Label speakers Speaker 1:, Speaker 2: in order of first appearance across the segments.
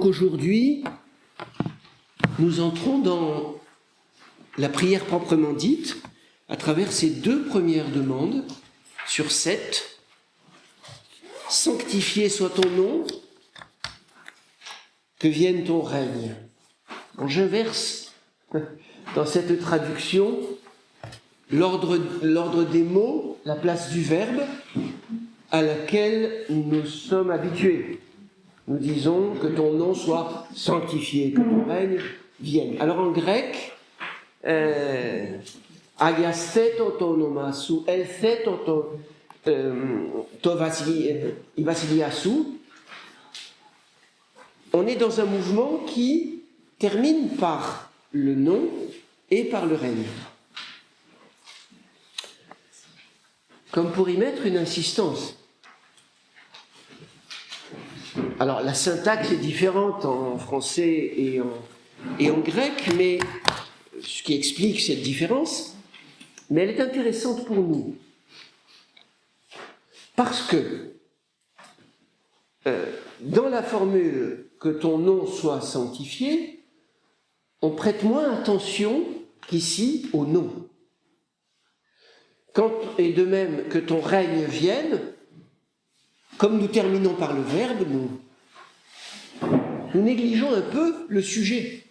Speaker 1: Aujourd'hui, nous entrons dans la prière proprement dite à travers ces deux premières demandes sur 7. Sanctifié soit ton nom, que vienne ton règne. J'inverse dans cette traduction l'ordre des mots, la place du verbe à laquelle nous sommes habitués. Nous disons que ton nom soit sanctifié, que ton règne vienne. Alors en grec, agiasteto to nomasu, eltheto to vasiliasu, on est dans un mouvement qui termine par le nom et par le règne. Comme pour y mettre une insistance. Alors, la syntaxe est différente en français et en grec, mais ce qui explique cette différence, mais elle est intéressante pour nous. Parce que, dans la formule « que ton nom soit sanctifié », on prête moins attention qu'ici au nom. Et de même que ton règne vienne, comme nous terminons par le verbe, nous négligeons un peu le sujet.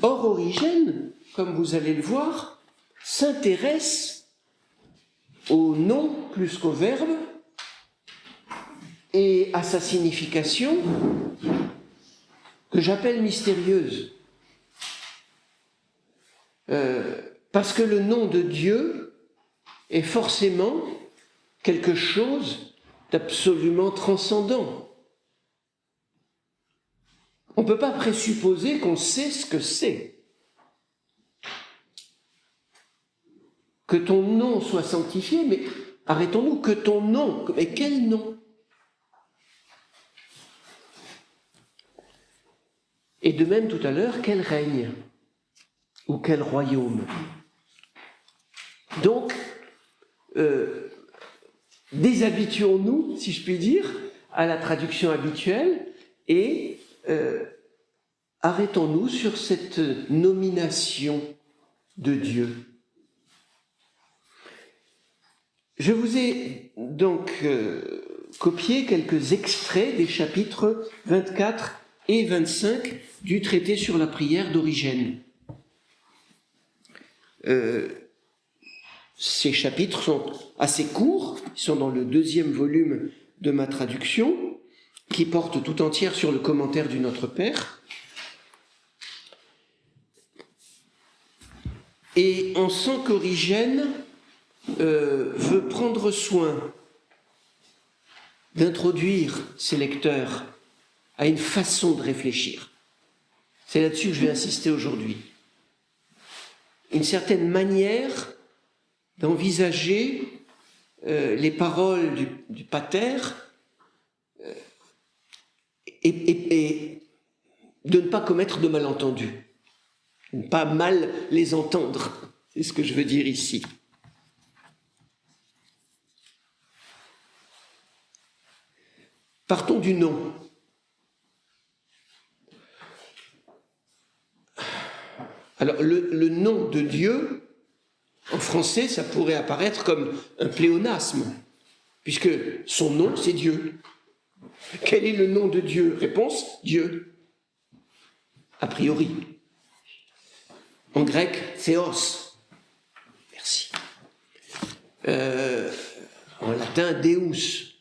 Speaker 1: Or, Origène, comme vous allez le voir, s'intéresse au nom plus qu'au verbe et à sa signification que j'appelle mystérieuse. Parce que le nom de Dieu est forcément quelque chose d'absolument transcendant. On ne peut pas présupposer qu'on sait ce que c'est. Que ton nom soit sanctifié, mais arrêtons-nous, que ton nom, mais quel nom? Et de même tout à l'heure, quel règne? Ou quel royaume? Donc, déshabituons-nous, si je puis dire, à la traduction habituelle et arrêtons-nous sur cette nomination de Dieu. Je vous ai donc copié quelques extraits des chapitres 24 et 25 du traité sur la prière d'Origène. Ces chapitres sont assez courts, ils sont dans le 2e volume de ma traduction, qui porte tout entière sur le commentaire du Notre Père. Et on sent qu'Origène veut prendre soin d'introduire ses lecteurs à une façon de réfléchir. C'est là-dessus que je vais insister aujourd'hui. Une certaine manière d'envisager les paroles du Pater et de ne pas commettre de malentendus, de ne pas mal les entendre, c'est ce que je veux dire ici. Partons du nom. Alors, le nom de Dieu, en français, ça pourrait apparaître comme un pléonasme, puisque son nom, c'est Dieu. Quel est le nom de Dieu? Réponse, Dieu. A priori. En grec, Theos. Merci. En latin, Deus.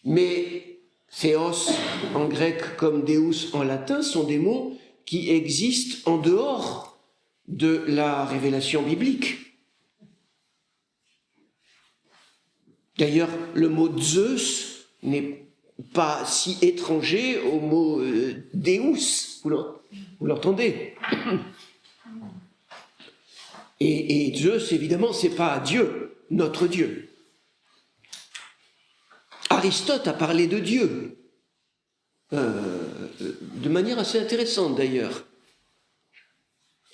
Speaker 1: Mais Theos en grec comme Deus en latin sont des mots qui existent en dehors de la révélation biblique. D'ailleurs, le mot Zeus n'est pas si étranger au mot Deus, vous l'entendez. Et Zeus, évidemment, c'est pas Dieu, notre Dieu. Aristote a parlé de Dieu, de manière assez intéressante d'ailleurs.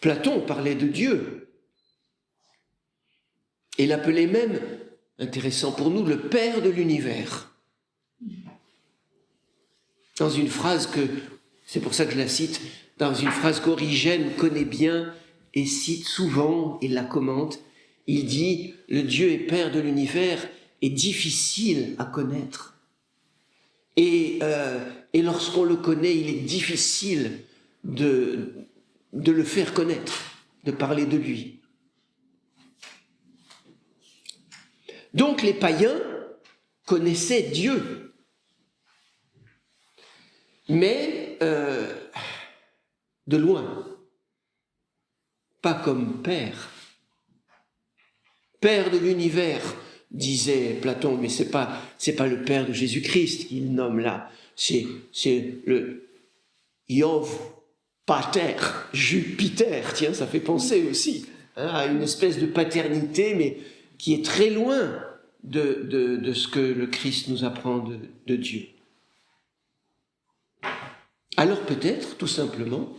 Speaker 1: Platon parlait de Dieu, et l'appelait même, intéressant pour nous, le Père de l'univers. dans une phrase c'est pour ça que je la cite, dans une phrase qu'Origène connaît bien et cite souvent, il la commente, il dit « Le Dieu et Père de l'univers est difficile à connaître. Et lorsqu'on le connaît, il est difficile de le faire connaître, de parler de lui. » Donc les païens connaissaient Dieu, mais de loin, pas comme Père. Père de l'univers, disait Platon, mais c'est pas le Père de Jésus-Christ qu'il nomme là, c'est le Iov Pater, Jupiter, tiens, ça fait penser aussi à une espèce de paternité, mais qui est très loin de ce que le Christ nous apprend de Dieu. Alors peut-être, tout simplement,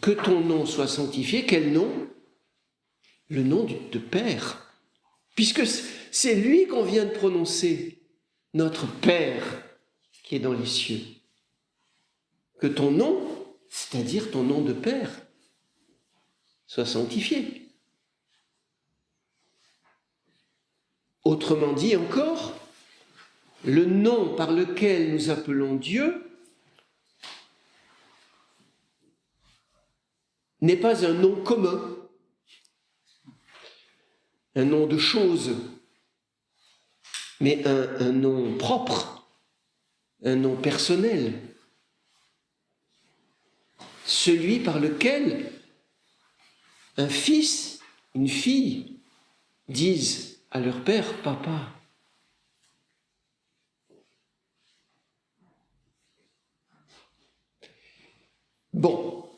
Speaker 1: que ton nom soit sanctifié. Quel nom ? Le nom de Père. Puisque c'est lui qu'on vient de prononcer, notre Père qui est dans les cieux. Que ton nom, c'est-à-dire ton nom de Père, soit sanctifié. Autrement dit encore, le nom par lequel nous appelons Dieu n'est pas un nom commun, un nom de chose, mais un nom propre, un nom personnel, celui par lequel un fils, une fille disent à leur père, papa. Bon,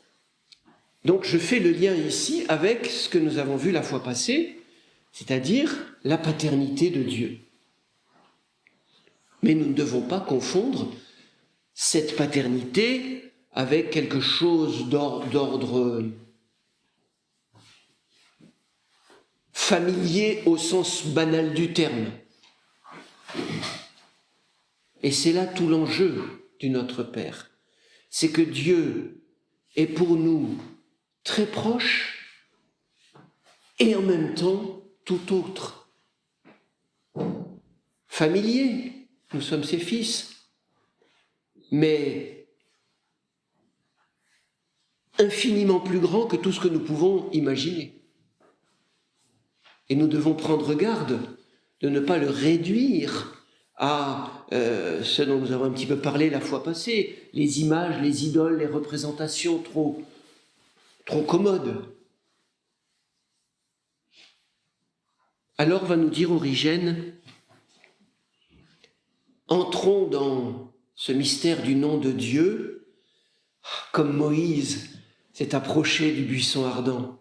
Speaker 1: donc je fais le lien ici avec ce que nous avons vu la fois passée, c'est-à-dire la paternité de Dieu. Mais nous ne devons pas confondre cette paternité avec quelque chose d'ordre familier au sens banal du terme. Et c'est là tout l'enjeu du Notre Père. C'est que Dieu est pour nous très proche et en même temps tout autre. Familier, nous sommes ses fils, mais infiniment plus grand que tout ce que nous pouvons imaginer. Et nous devons prendre garde de ne pas le réduire à ce dont nous avons un petit peu parlé la fois passée, les images, les idoles, les représentations trop commodes. Alors va nous dire Origène, entrons dans ce mystère du nom de Dieu, comme Moïse s'est approché du buisson ardent.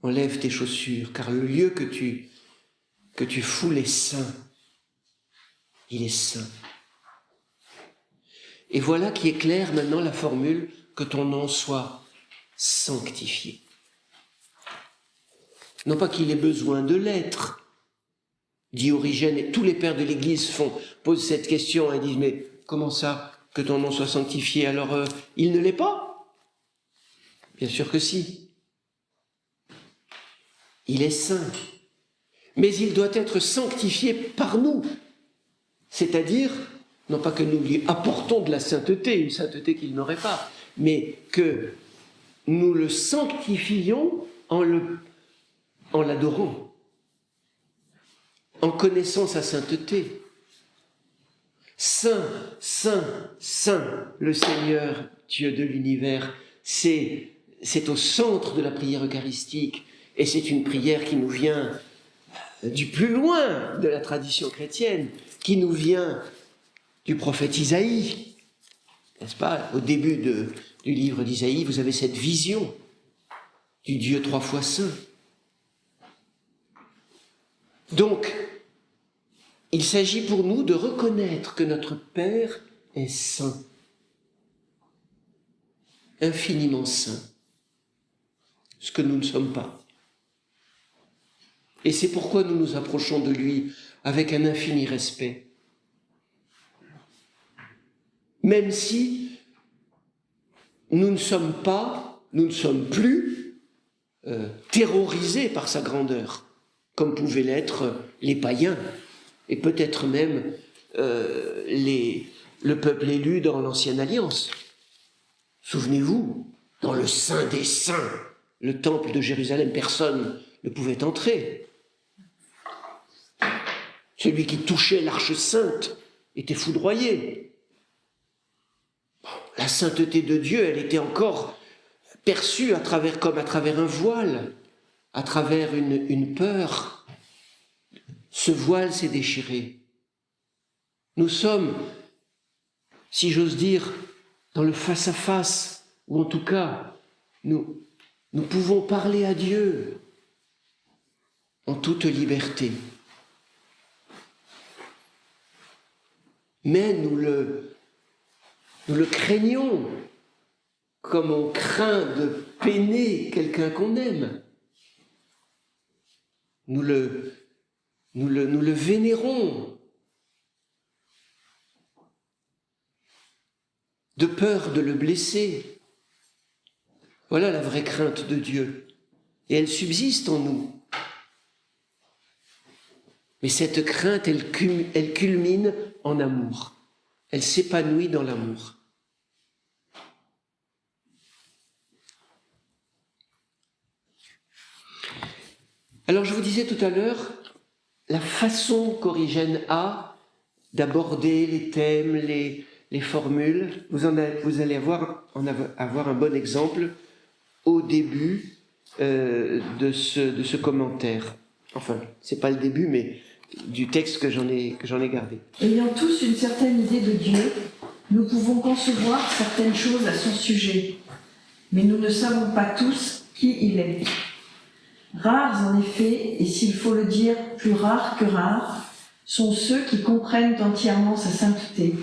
Speaker 1: Enlève tes chaussures, car le lieu que tu foules est saint. Il est saint. Et voilà qui éclaire maintenant la formule que ton nom soit sanctifié. Non pas qu'il ait besoin de l'être, dit Origène, et tous les pères de l'Église posent cette question et disent, mais comment ça, que ton nom soit sanctifié, alors il ne l'est pas ? Bien sûr que si. Il est saint, mais il doit être sanctifié par nous, c'est-à-dire, non pas que nous lui apportons de la sainteté, une sainteté qu'il n'aurait pas, mais que nous le sanctifions en l'adorant, en connaissant sa sainteté. Saint, saint, saint, le Seigneur, Dieu de l'univers, c'est au centre de la prière eucharistique, et c'est une prière qui nous vient du plus loin de la tradition chrétienne, qui nous vient du prophète Isaïe. N'est-ce pas ? Au début du livre d'Isaïe, vous avez cette vision du Dieu trois fois saint. Donc, il s'agit pour nous de reconnaître que notre Père est saint, infiniment saint, ce que nous ne sommes pas. Et c'est pourquoi nous nous approchons de lui avec un infini respect. même si nous ne sommes plus terrorisés par sa grandeur, comme pouvaient l'être les païens, et peut-être même le peuple élu dans l'Ancienne Alliance. Souvenez-vous, dans le Saint des Saints, le temple de Jérusalem, personne ne pouvait entrer. Celui qui touchait l'arche sainte était foudroyé. La sainteté de Dieu, elle était encore perçue comme à travers un voile, à travers une peur. Ce voile s'est déchiré. Nous sommes, si j'ose dire, dans le face-à-face, ou en tout cas, nous pouvons parler à Dieu en toute liberté. Mais nous le craignons, comme on craint de peiner quelqu'un qu'on aime. Nous le vénérons, de peur de le blesser. Voilà la vraie crainte de Dieu. Et elle subsiste en nous. Mais cette crainte, elle culmine en amour. Elle s'épanouit dans l'amour. Alors je vous disais tout à l'heure, la façon qu'Origène a d'aborder les thèmes, les formules, vous allez avoir un bon exemple au début de ce commentaire. Enfin, c'est pas le début, mais du texte que j'en ai gardé.
Speaker 2: Ayant tous une certaine idée de Dieu, nous pouvons concevoir certaines choses à son sujet, mais nous ne savons pas tous qui il est. Rares en effet, et s'il faut le dire, plus rares que rares, sont ceux qui comprennent entièrement sa sainteté.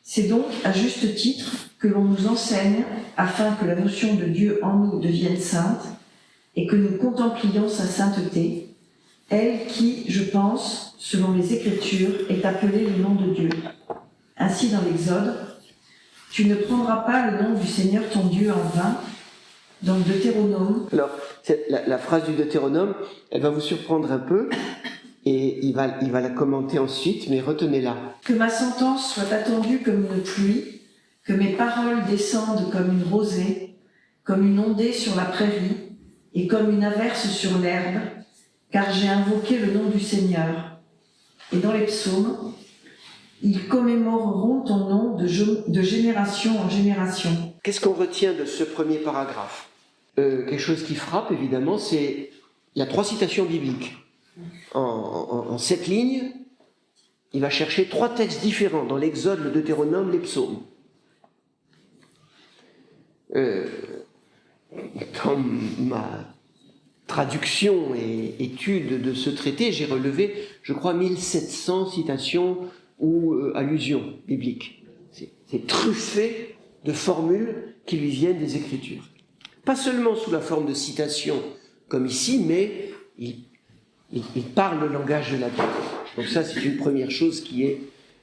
Speaker 2: C'est donc à juste titre que l'on nous enseigne, afin que la notion de Dieu en nous devienne sainte, et que nous contemplions sa sainteté, elle qui, je pense, selon les Écritures, est appelée le nom de Dieu. Ainsi dans l'Exode, « Tu ne prendras pas le nom du Seigneur ton Dieu en vain », dans le Deutéronome.
Speaker 1: Alors, la phrase du Deutéronome, elle va vous surprendre un peu, et il va la commenter ensuite, mais retenez-la.
Speaker 2: « Que ma sentence soit attendue comme une pluie, que mes paroles descendent comme une rosée, comme une ondée sur la prairie, et comme une averse sur l'herbe, car j'ai invoqué le nom du Seigneur. » Et dans les psaumes, « Ils commémoreront ton nom de génération en génération. »
Speaker 1: Qu'est-ce qu'on retient de ce premier paragraphe ? Quelque chose qui frappe, évidemment, c'est... Il y a 3 citations bibliques. En 7 lignes, il va chercher 3 textes différents, dans l'Exode, le Deutéronome, les psaumes. Dans ma traduction et étude de ce traité, j'ai relevé, je crois, 1700 citations ou allusions bibliques. C'est truffé de formules qui lui viennent des Écritures. Pas seulement sous la forme de citations, comme ici, mais il parle le langage de la Bible. Donc ça, c'est une première chose qui est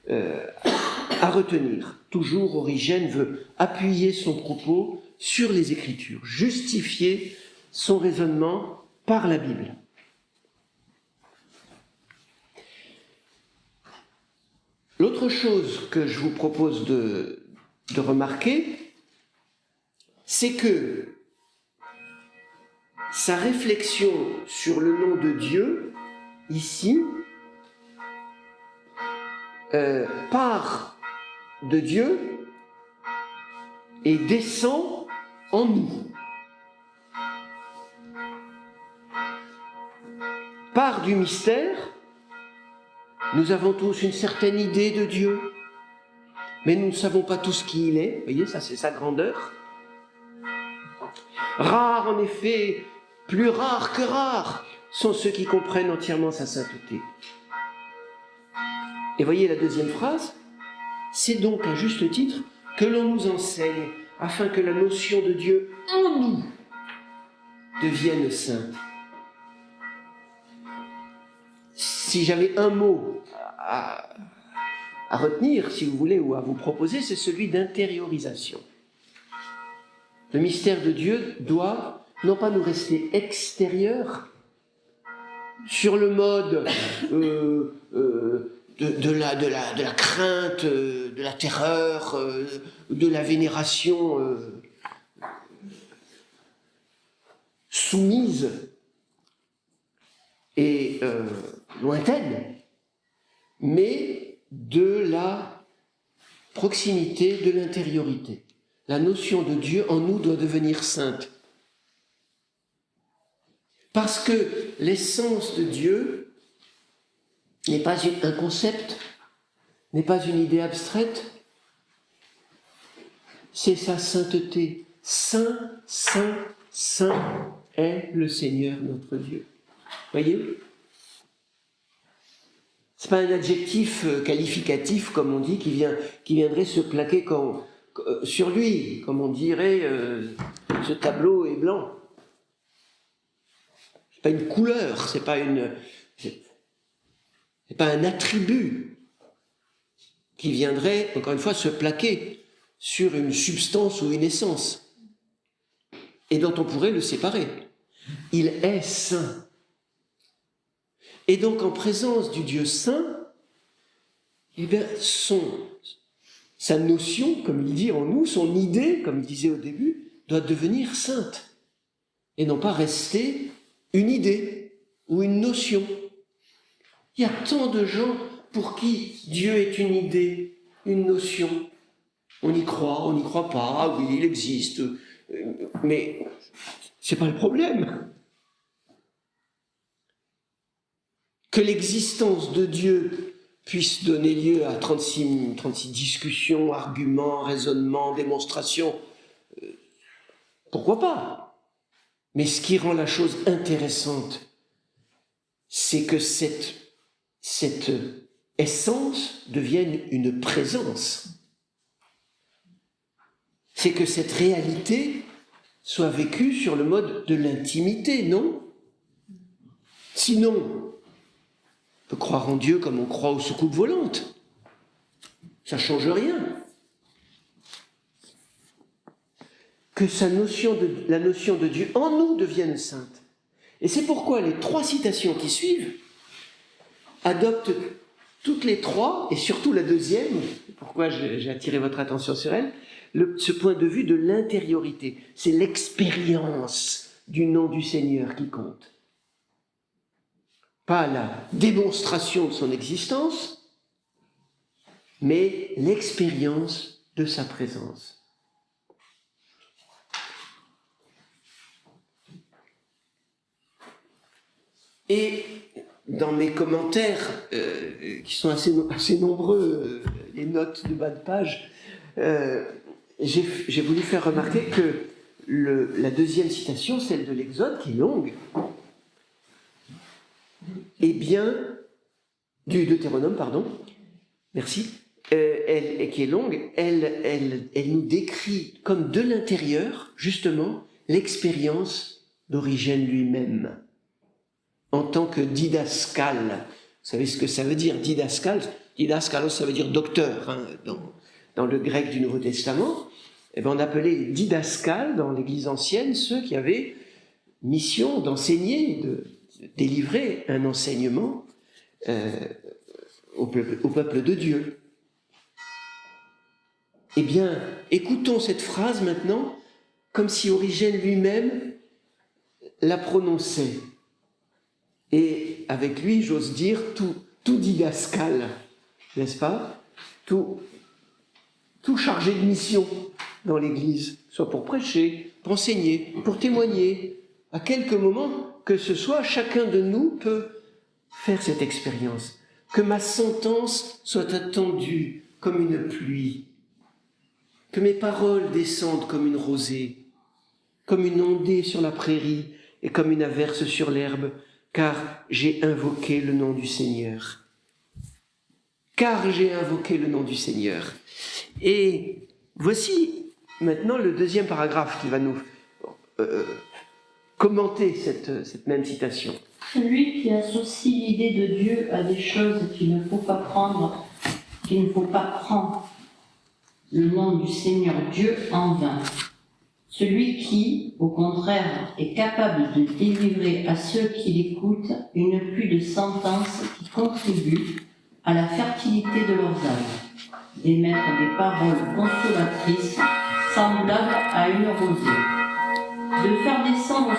Speaker 1: à retenir. Toujours, Origène veut appuyer son propos sur les Écritures, justifier son raisonnement par la Bible. L'autre chose que je vous propose de remarquer, c'est que sa réflexion sur le nom de Dieu, ici, part de Dieu et descend en nous. Part du mystère, nous avons tous une certaine idée de Dieu, mais nous ne savons pas tous qui il est. Vous voyez, ça c'est sa grandeur. Rares, en effet, plus rares que rares, sont ceux qui comprennent entièrement sa sainteté. Et voyez la deuxième phrase, c'est donc à juste titre que l'on nous enseigne afin que la notion de Dieu en nous devienne sainte. Si j'avais un mot à retenir, si vous voulez, ou à vous proposer, c'est celui d'intériorisation. Le mystère de Dieu doit non pas nous rester extérieur, sur le mode de la crainte, de la terreur, de la vénération soumise et lointaine, mais de la proximité, de l'intériorité. La notion de Dieu en nous doit devenir sainte. Parce que l'essence de Dieu n'est pas un concept, n'est pas une idée abstraite, c'est sa sainteté. Saint, saint, saint est le Seigneur notre Dieu. Voyez ? Ce n'est pas un adjectif qualificatif, comme on dit, qui viendrait se plaquer sur lui, comme on dirait ce tableau est blanc. Ce n'est pas une couleur, c'est pas un attribut qui viendrait, encore une fois, se plaquer sur une substance ou une essence et dont on pourrait le séparer. Il est saint. Et donc, en présence du Dieu saint, eh bien, sa notion, comme il dit en nous, son idée, comme il disait au début, doit devenir sainte. Et non pas rester une idée ou une notion. Il y a tant de gens pour qui Dieu est une idée, une notion. On y croit, on n'y croit pas, ah oui, il existe. Mais c'est pas le problème. Que l'existence de Dieu puisse donner lieu à 36 discussions, arguments, raisonnements, démonstrations, pourquoi pas? Mais ce qui rend la chose intéressante, c'est que cette essence devienne une présence. C'est que cette réalité soit vécue sur le mode de l'intimité, non? Sinon, on peut croire en Dieu comme on croit aux soucoupes volantes. Ça ne change rien. Que la notion de Dieu en nous devienne sainte. Et c'est pourquoi les 3 citations qui suivent adoptent toutes les 3, et surtout la deuxième, pourquoi j'ai attiré votre attention sur elle, ce point de vue de l'intériorité. C'est l'expérience du nom du Seigneur qui compte. Pas la démonstration de son existence, mais l'expérience de sa présence. Et dans mes commentaires, qui sont assez nombreux, les notes de bas de page, j'ai voulu faire remarquer que la deuxième citation, celle de l'Exode, qui est longue, eh bien, du Deutéronome, pardon, merci, qui est longue, elle nous décrit comme de l'intérieur, justement, l'expérience d'Origène lui-même, en tant que didascale. Vous savez ce que ça veut dire, didascale? Didaskalos, ça veut dire docteur, hein, dans le grec du Nouveau Testament. Eh bien, on appelait didascales, dans l'Église ancienne, ceux qui avaient mission d'enseigner, de délivrer un enseignement au peuple de Dieu. Eh bien, écoutons cette phrase maintenant comme si Origène lui-même la prononçait. Et avec lui, j'ose dire, tout didascale, n'est-ce pas? Tout chargé de mission dans l'Église, soit pour prêcher, pour enseigner, pour témoigner. À quelques moments que ce soit, chacun de nous peut faire cette expérience. Que ma sentence soit attendue comme une pluie, que mes paroles descendent comme une rosée, comme une ondée sur la prairie et comme une averse sur l'herbe, car j'ai invoqué le nom du Seigneur. Car j'ai invoqué le nom du Seigneur. Et voici maintenant le deuxième paragraphe qui va nous commenter cette même citation.
Speaker 3: Celui qui associe l'idée de Dieu à des choses qu'il ne faut pas prendre qu'il ne faut pas prendre le nom du Seigneur Dieu en vain. Celui qui, au contraire, est capable de délivrer à ceux qui l'écoutent une pluie de sentence qui contribue à la fertilité de leurs âmes, d'émettre des paroles consolatrices semblables à une rosée, de faire descendre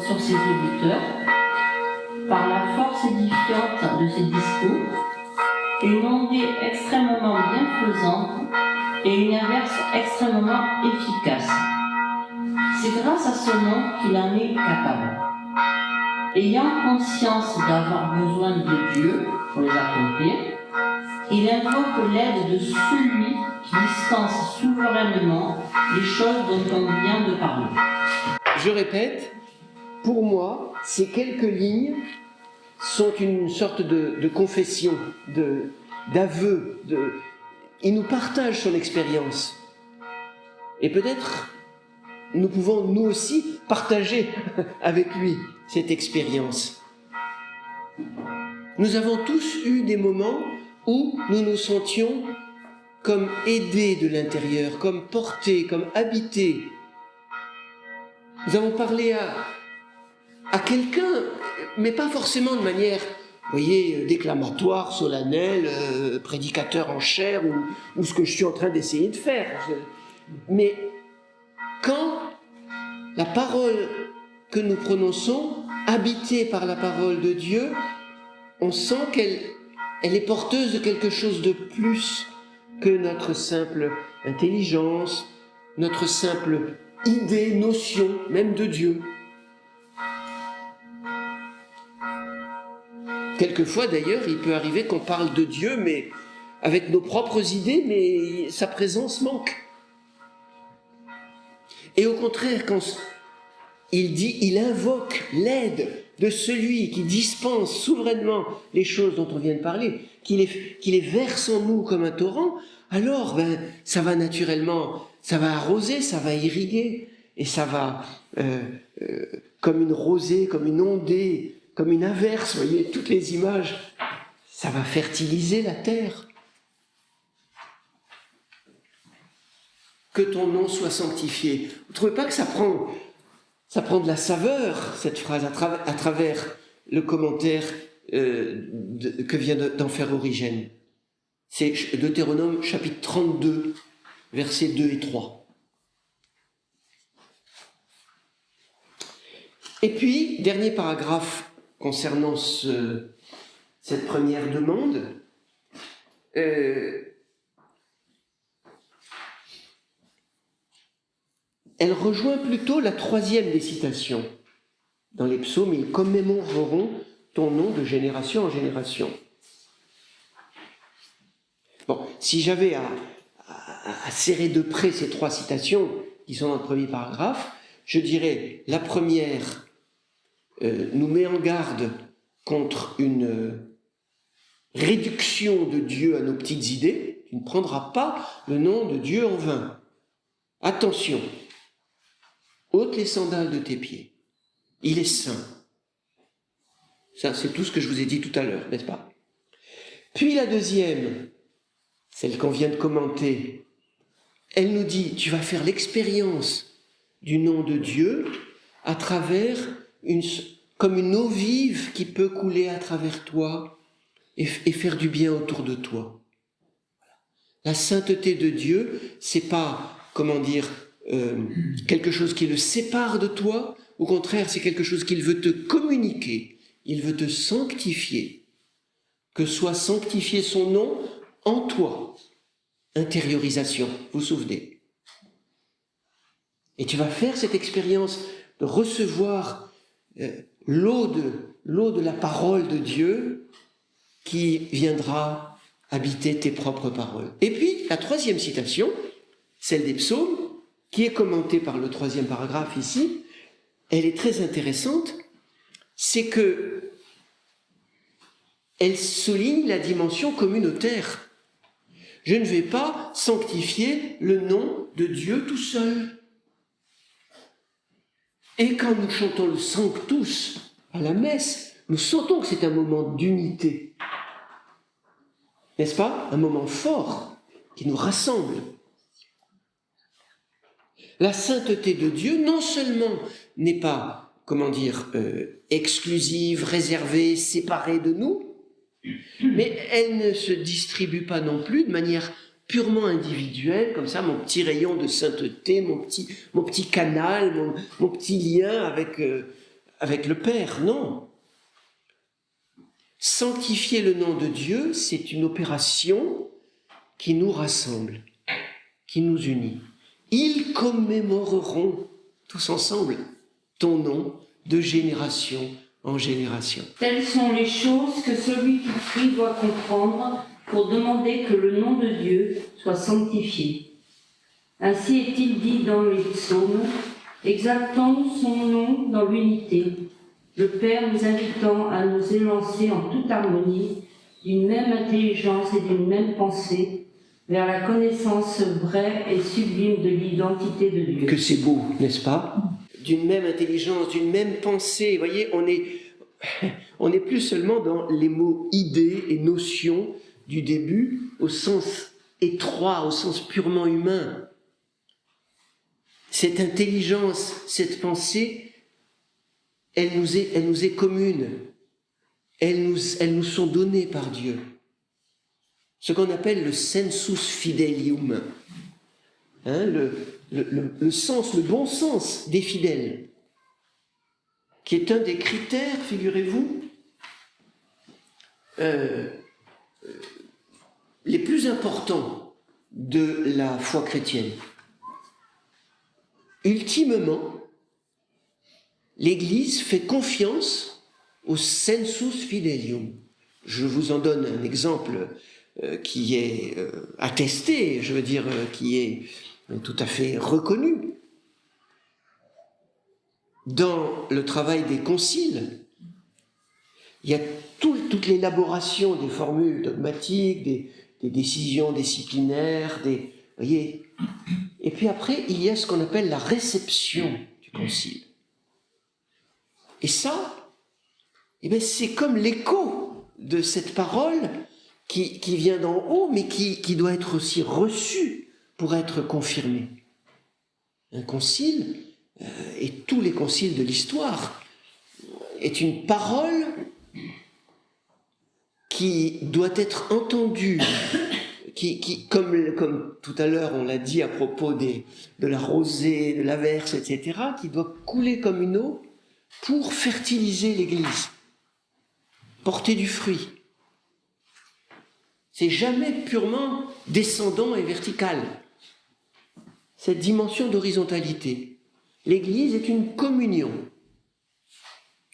Speaker 3: sur ses auditeurs, par la force édifiante de ses discours, une ondée extrêmement bienfaisante et une inverse extrêmement efficace. C'est grâce à ce nom qu'il en est capable. Ayant conscience d'avoir besoin de Dieu pour les accomplir, il invoque l'aide de celui qui dispense souverainement les choses dont on vient de parler.
Speaker 1: Je répète, pour moi, ces quelques lignes sont une sorte de confession, d'aveu. Il nous partage son expérience. Et peut-être nous pouvons nous aussi partager avec lui cette expérience. Nous avons tous eu des moments où nous nous sentions comme aidés de l'intérieur, comme portés, comme habités. Nous avons parlé à quelqu'un, mais pas forcément de manière, vous voyez, déclamatoire, solennelle, prédicateur en chair, ou ce que je suis en train d'essayer de faire. Mais quand la parole que nous prononçons, habitée par la parole de Dieu, on sent qu'elle est porteuse de quelque chose de plus que notre simple intelligence, notre simple idée, notion, même de Dieu. Quelquefois, d'ailleurs, il peut arriver qu'on parle de Dieu, mais avec nos propres idées, mais sa présence manque. Et au contraire, quand il invoque l'aide de celui qui dispense souverainement les choses dont on vient de parler, qui les verse en nous comme un torrent, alors ça va naturellement, ça va arroser, ça va irriguer, et ça va, comme une rosée, comme une ondée, comme une averse, vous voyez, toutes les images, ça va fertiliser la terre. Que ton nom soit sanctifié. Vous ne trouvez pas que ça prend de la saveur, cette phrase, à travers le commentaire que vient d'en faire Origène. C'est Deutéronome chapitre 32, versets 2 et 3. Et puis, dernier paragraphe concernant cette première demande. Elle rejoint plutôt la troisième des citations. Dans les psaumes, ils commémoreront ton nom de génération en génération. Bon, si j'avais à serrer de près ces trois citations qui sont dans le premier paragraphe, je dirais la première nous met en garde contre une réduction de Dieu à nos petites idées. Tu ne prendras pas le nom de Dieu en vain. Attention, ôte les sandales de tes pieds. Il est saint. Ça, c'est tout ce que je vous ai dit tout à l'heure, n'est-ce pas? Puis la deuxième, celle qu'on vient de commenter, elle nous dit, tu vas faire l'expérience du nom de Dieu à travers comme une eau vive qui peut couler à travers toi et faire du bien autour de toi. La sainteté de Dieu, c'est pas, quelque chose qui le sépare de toi. Au contraire, c'est quelque chose qu'il veut te communiquer. Il veut te sanctifier. Que soit sanctifié son nom en toi. Intériorisation, vous vous souvenez. Et tu vas faire cette expérience de recevoir l'eau de la parole de Dieu qui viendra habiter tes propres paroles. Et puis, la troisième citation, celle des psaumes, qui est commentée par le troisième paragraphe ici, elle est très intéressante, c'est que elle souligne la dimension communautaire. Je ne vais pas sanctifier le nom de Dieu tout seul. Et quand nous chantons le Sanctus à la messe, nous sentons que c'est un moment d'unité. n'est-ce pas? Un moment fort qui nous rassemble. La sainteté de Dieu, non seulement n'est pas, exclusive, réservée, séparée de nous, mais elle ne se distribue pas non plus de manière purement individuelle, comme ça, mon petit rayon de sainteté, mon petit canal, mon petit lien avec le Père. Non. Sanctifier le nom de Dieu, c'est une opération qui nous rassemble, qui nous unit. Ils commémoreront tous ensemble ton nom de génération en génération.
Speaker 3: Telles sont les choses que celui qui prie doit comprendre pour demander que le nom de Dieu soit sanctifié. Ainsi est-il dit dans les psaumes, exaltons son nom dans l'unité, le Père nous invitant à nous élancer en toute harmonie, d'une même intelligence et d'une même pensée, vers la connaissance vraie et sublime de l'identité de Dieu.
Speaker 1: Que c'est beau, n'est-ce pas? D'une même intelligence, d'une même pensée. Vous voyez, on n'est plus seulement dans les mots idées et notions du début, au sens étroit, au sens purement humain. Cette intelligence, cette pensée, elle nous est commune. Elles nous sont données par Dieu. Ce qu'on appelle le sensus fidelium, le sens, le bon sens des fidèles, qui est un des critères, figurez-vous, les plus importants de la foi chrétienne. Ultimement, l'Église fait confiance au sensus fidelium. Je vous en donne un exemple qui est attesté, qui est tout à fait reconnu. Dans le travail des conciles, il y a toute l'élaboration des formules dogmatiques, des décisions disciplinaires, voyez. Et puis après, il y a ce qu'on appelle la réception du concile. Et ça, c'est comme l'écho de cette parole qui vient d'en haut, mais qui doit être aussi reçue pour être confirmée. Un concile, et tous les conciles de l'histoire, est une parole qui doit être entendue, qui comme tout à l'heure on l'a dit à propos de la rosée, de l'averse, etc., qui doit couler comme une eau pour fertiliser l'Église, porter du fruit. C'est jamais purement descendant et vertical. Cette dimension d'horizontalité. L'Église est une communion.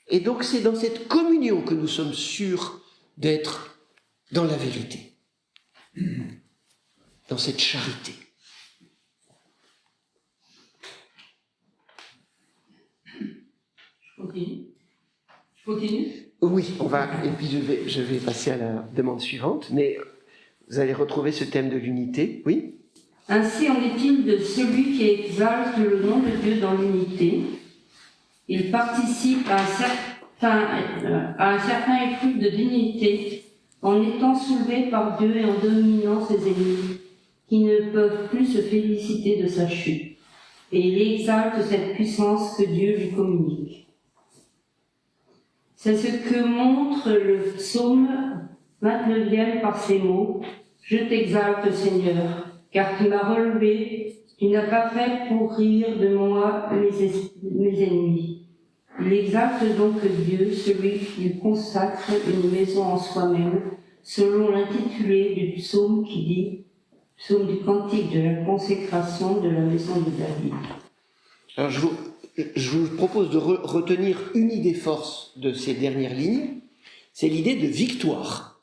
Speaker 1: Et donc c'est dans cette communion que nous sommes sûrs d'être dans la vérité, dans cette charité.
Speaker 3: Je continue.
Speaker 1: Oui, on va, et puis je vais passer à la demande suivante, mais vous allez retrouver ce thème de l'unité, oui?
Speaker 3: Ainsi en est-il de celui qui exalte le nom de Dieu dans l'unité. Il participe à un certain éclat de dignité en étant soulevé par Dieu et en dominant ses ennemis, qui ne peuvent plus se féliciter de sa chute. Et il exalte cette puissance que Dieu lui communique. C'est ce que montre le psaume 29e par ces mots. Je t'exalte, Seigneur, car tu m'as relevé, tu n'as pas fait pour rire de moi mes ennemis. Il exalte donc Dieu, celui qui consacre une maison en soi-même, selon l'intitulé du psaume qui dit, psaume du cantique de la consécration de la maison de David.
Speaker 1: Alors je vous propose de retenir une idée force de ces dernières lignes, c'est l'idée de victoire.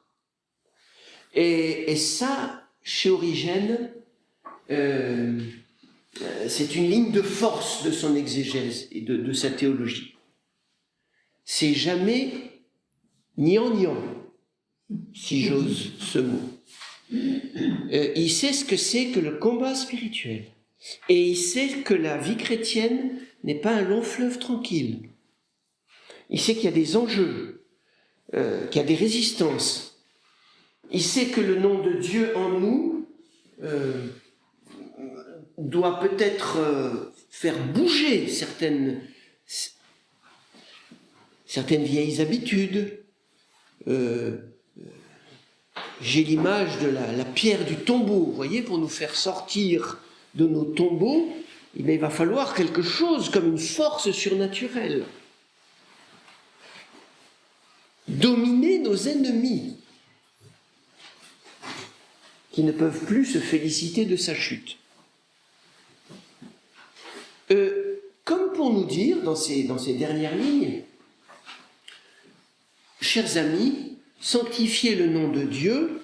Speaker 1: Et ça, chez Origène, c'est une ligne de force de son exégèse et de sa théologie. C'est jamais gnangnan, si j'ose ce mot. Il sait ce que c'est que le combat spirituel. Et il sait que la vie chrétienne n'est pas un long fleuve tranquille. Il sait qu'il y a des enjeux, qu'il y a des résistances. Il sait que le nom de Dieu en nous doit peut-être faire bouger certaines vieilles habitudes. J'ai l'image de la pierre du tombeau, vous voyez, pour nous faire sortir de nos tombeaux, il va falloir quelque chose comme une force surnaturelle. Dominer nos ennemis, qui ne peuvent plus se féliciter de sa chute. Comme pour nous dire, dans ces dernières lignes, chers amis, sanctifier le nom de Dieu,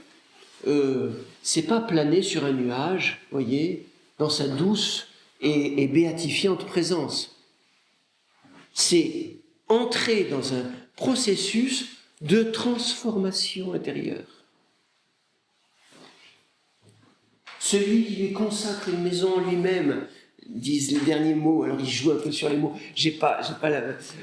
Speaker 1: c'est pas planer sur un nuage, voyez, dans sa douce et béatifiante présence. C'est entrer dans un processus de transformation intérieure. Celui qui lui consacre une maison en lui-même, disent les derniers mots, alors il joue un peu sur les mots, j'ai pas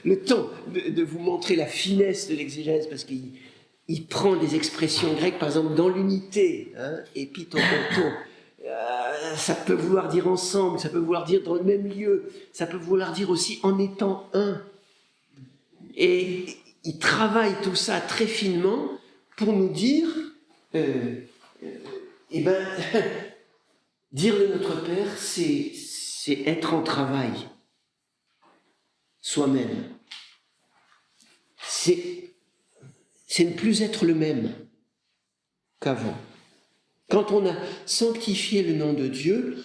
Speaker 1: le temps de vous montrer la finesse de l'exégèse, parce qu'il prend des expressions grecques, par exemple dans l'unité, epitokonto, ça peut vouloir dire ensemble, ça peut vouloir dire dans le même lieu, ça peut vouloir dire aussi en étant un. Et il travaille tout ça très finement pour nous dire, dire le Notre Père, c'est être en travail, soi-même. C'est ne plus être le même qu'avant. Quand on a sanctifié le nom de Dieu,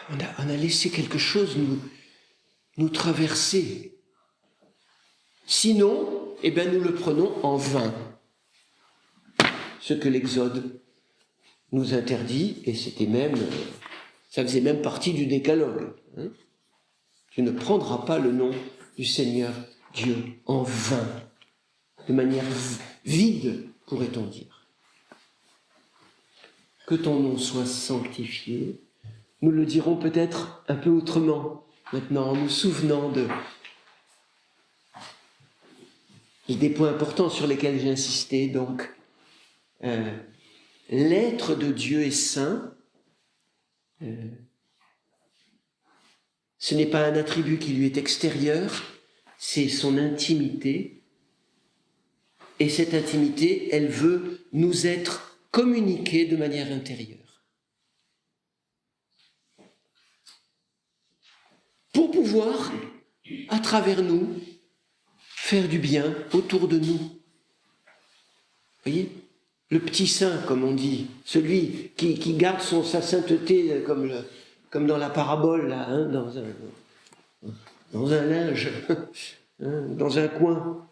Speaker 1: voilà, on a laissé quelque chose nous traverser. Sinon, nous le prenons en vain. Ce que l'Exode nous interdit, et ça faisait même partie du décalogue. Tu ne prendras pas le nom du Seigneur Dieu en vain, de manière vide, pourrait-on dire. Que ton nom soit sanctifié. Nous le dirons peut-être un peu autrement, maintenant, en nous souvenant des points importants sur lesquels j'ai insisté. Donc, l'être de Dieu est saint. Ce n'est pas un attribut qui lui est extérieur, c'est son intimité. Et cette intimité, elle veut nous être communiquée de manière intérieure. Pour pouvoir, à travers nous, faire du bien autour de nous. Vous voyez ? Le petit saint, comme on dit, celui qui garde sa sainteté comme dans la parabole, là, dans un linge, dans un coin,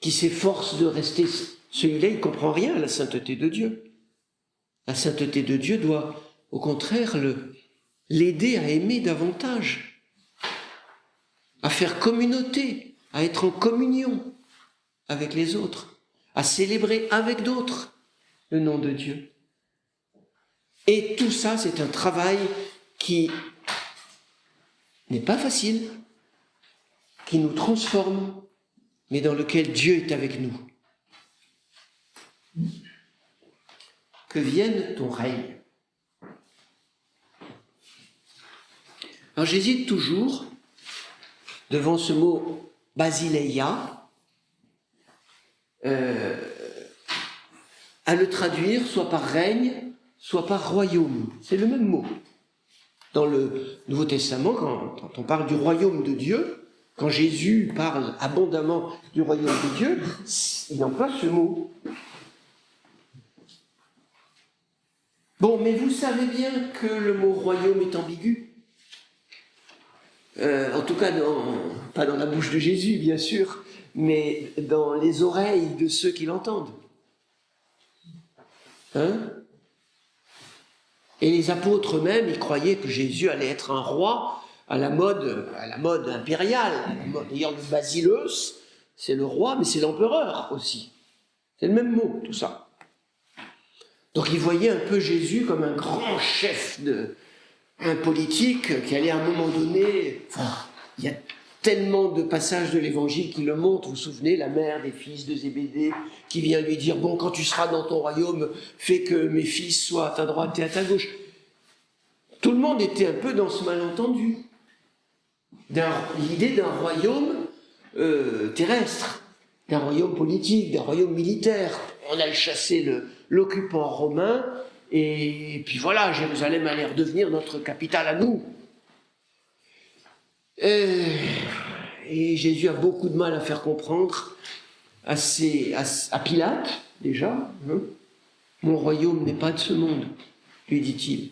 Speaker 1: qui s'efforce de rester, celui-là, il ne comprend rien à la sainteté de Dieu. La sainteté de Dieu doit, au contraire, l'aider à aimer davantage, à faire communauté, à être en communion avec les autres, à célébrer avec d'autres le nom de Dieu. Et tout ça, c'est un travail qui n'est pas facile, qui nous transforme, mais dans lequel Dieu est avec nous. Que vienne ton règne. Alors j'hésite toujours devant ce mot basileia, à le traduire soit par règne, soit par royaume. C'est le même mot. Dans le Nouveau Testament, quand on parle du royaume de Dieu, quand Jésus parle abondamment du royaume de Dieu, il emploie ce mot. Bon, mais vous savez bien que le mot royaume est ambigu. En tout cas, pas dans la bouche de Jésus, bien sûr, mais dans les oreilles de ceux qui l'entendent. Et les apôtres eux-mêmes, ils croyaient que Jésus allait être un roi à la mode impériale. D'ailleurs, le basileus, c'est le roi, mais c'est l'empereur aussi. C'est le même mot, tout ça. Donc ils voyaient un peu Jésus comme un grand chef, un politique qui allait à un moment donné... tellement de passages de l'Évangile qui le montrent. Vous vous souvenez, la mère des fils de Zébédée qui vient lui dire « Bon, quand tu seras dans ton royaume, fais que mes fils soient à ta droite et à ta gauche. » Tout le monde était un peu dans ce malentendu. L'idée d'un royaume terrestre, d'un royaume politique, d'un royaume militaire. On a chassé l'occupant romain, et puis voilà, Jérusalem a l'air devenir notre capitale à nous. Et Jésus a beaucoup de mal à faire comprendre à Pilate, déjà, hein, « Mon royaume n'est pas de ce monde », lui dit-il.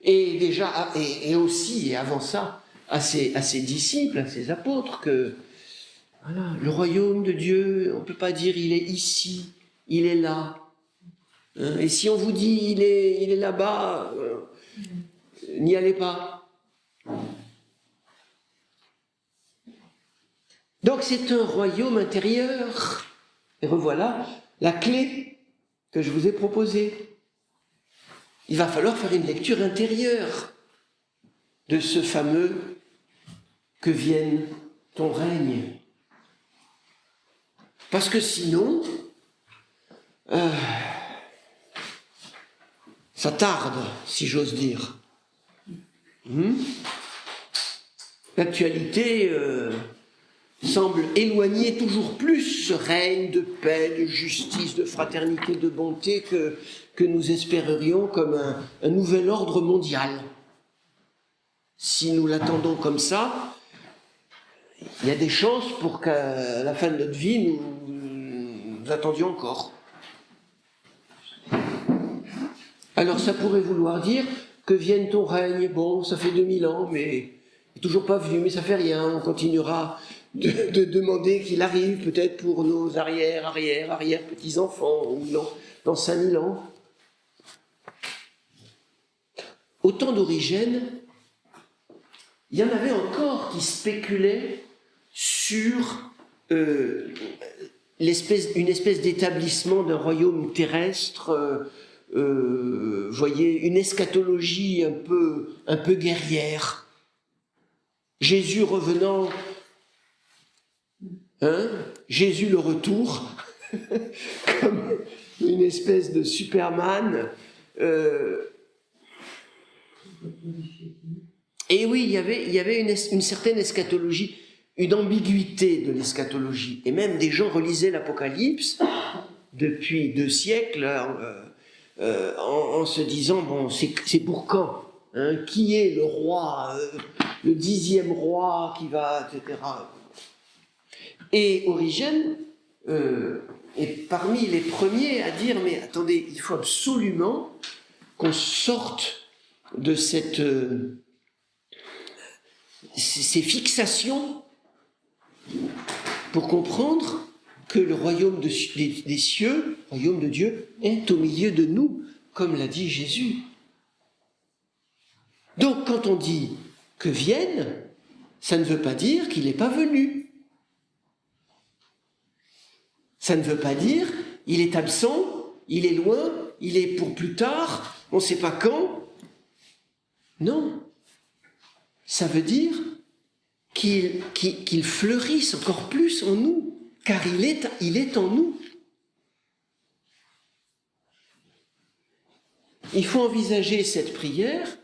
Speaker 1: Et déjà, et aussi, et avant ça, à ses disciples, à ses apôtres, que voilà, le royaume de Dieu, on ne peut pas dire il est ici, il est là. Hein, et si on vous dit il est là-bas, n'y allez pas. Donc c'est un royaume intérieur. Et revoilà la clé que je vous ai proposée. Il va falloir faire une lecture intérieure de ce fameux « que vienne ton règne ». Parce que sinon, ça tarde, si j'ose dire. L'actualité semble éloigner toujours plus ce règne de paix, de justice, de fraternité, de bonté que nous espérerions comme un nouvel ordre mondial. Si nous l'attendons comme ça, il y a des chances pour qu'à la fin de notre vie, nous attendions encore. Alors ça pourrait vouloir dire que vienne ton règne. Bon, ça fait 2000 ans, mais il n'est toujours pas venu, mais ça fait rien. On continuera de demander qu'il arrive, peut-être pour nos arrière petits-enfants, ou dans 5000 ans. Au temps d'Origène, il y en avait encore qui spéculaient sur une espèce d'établissement d'un royaume terrestre, voyez, une eschatologie un peu guerrière. Jésus revenant, Jésus le retour, comme une espèce de Superman. Et oui, il y avait une certaine eschatologie, une ambiguïté de l'eschatologie. Et même des gens relisaient l'Apocalypse depuis 2 siècles en se disant, bon, c'est pour quand, hein, qui est le roi, le 10e roi qui va, etc. Et Origène est parmi les premiers à dire, mais attendez, il faut absolument qu'on sorte de ces fixations pour comprendre que le royaume des cieux, le royaume de Dieu, est au milieu de nous, comme l'a dit Jésus. Donc quand on dit que vienne, ça ne veut pas dire qu'il n'est pas venu. Ça ne veut pas dire il est absent, il est loin, il est pour plus tard, on ne sait pas quand. Non. Ça veut dire qu'il fleurisse encore plus en nous, car il est en nous. Il faut envisager cette prière,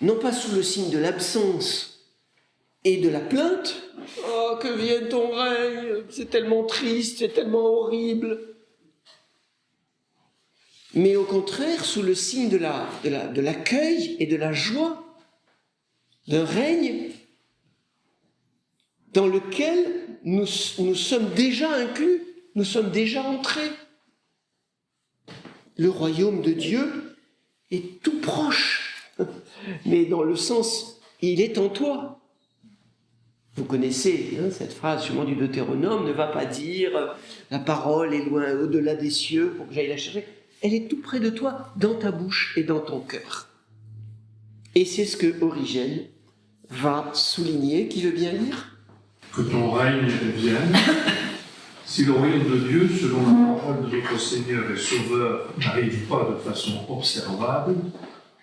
Speaker 1: non pas sous le signe de l'absence et de la plainte. Oh, que vienne ton règne, c'est tellement triste, c'est tellement horrible. Mais au contraire, sous le signe de l'accueil et de la joie d'un règne dans lequel nous sommes déjà inclus, nous sommes déjà entrés. Le royaume de Dieu est tout proche, mais dans le sens, il est en toi. Vous connaissez cette phrase sûrement du Deutéronome, ne va pas dire la parole est loin, au-delà des cieux, pour que j'aille la chercher. Elle est tout près de toi, dans ta bouche et dans ton cœur. Et c'est ce que Origène va souligner. Qui veut bien lire ?
Speaker 4: Que ton règne vienne. Si le royaume de Dieu, selon la parole de notre Seigneur et Sauveur, n'arrive pas de façon observable,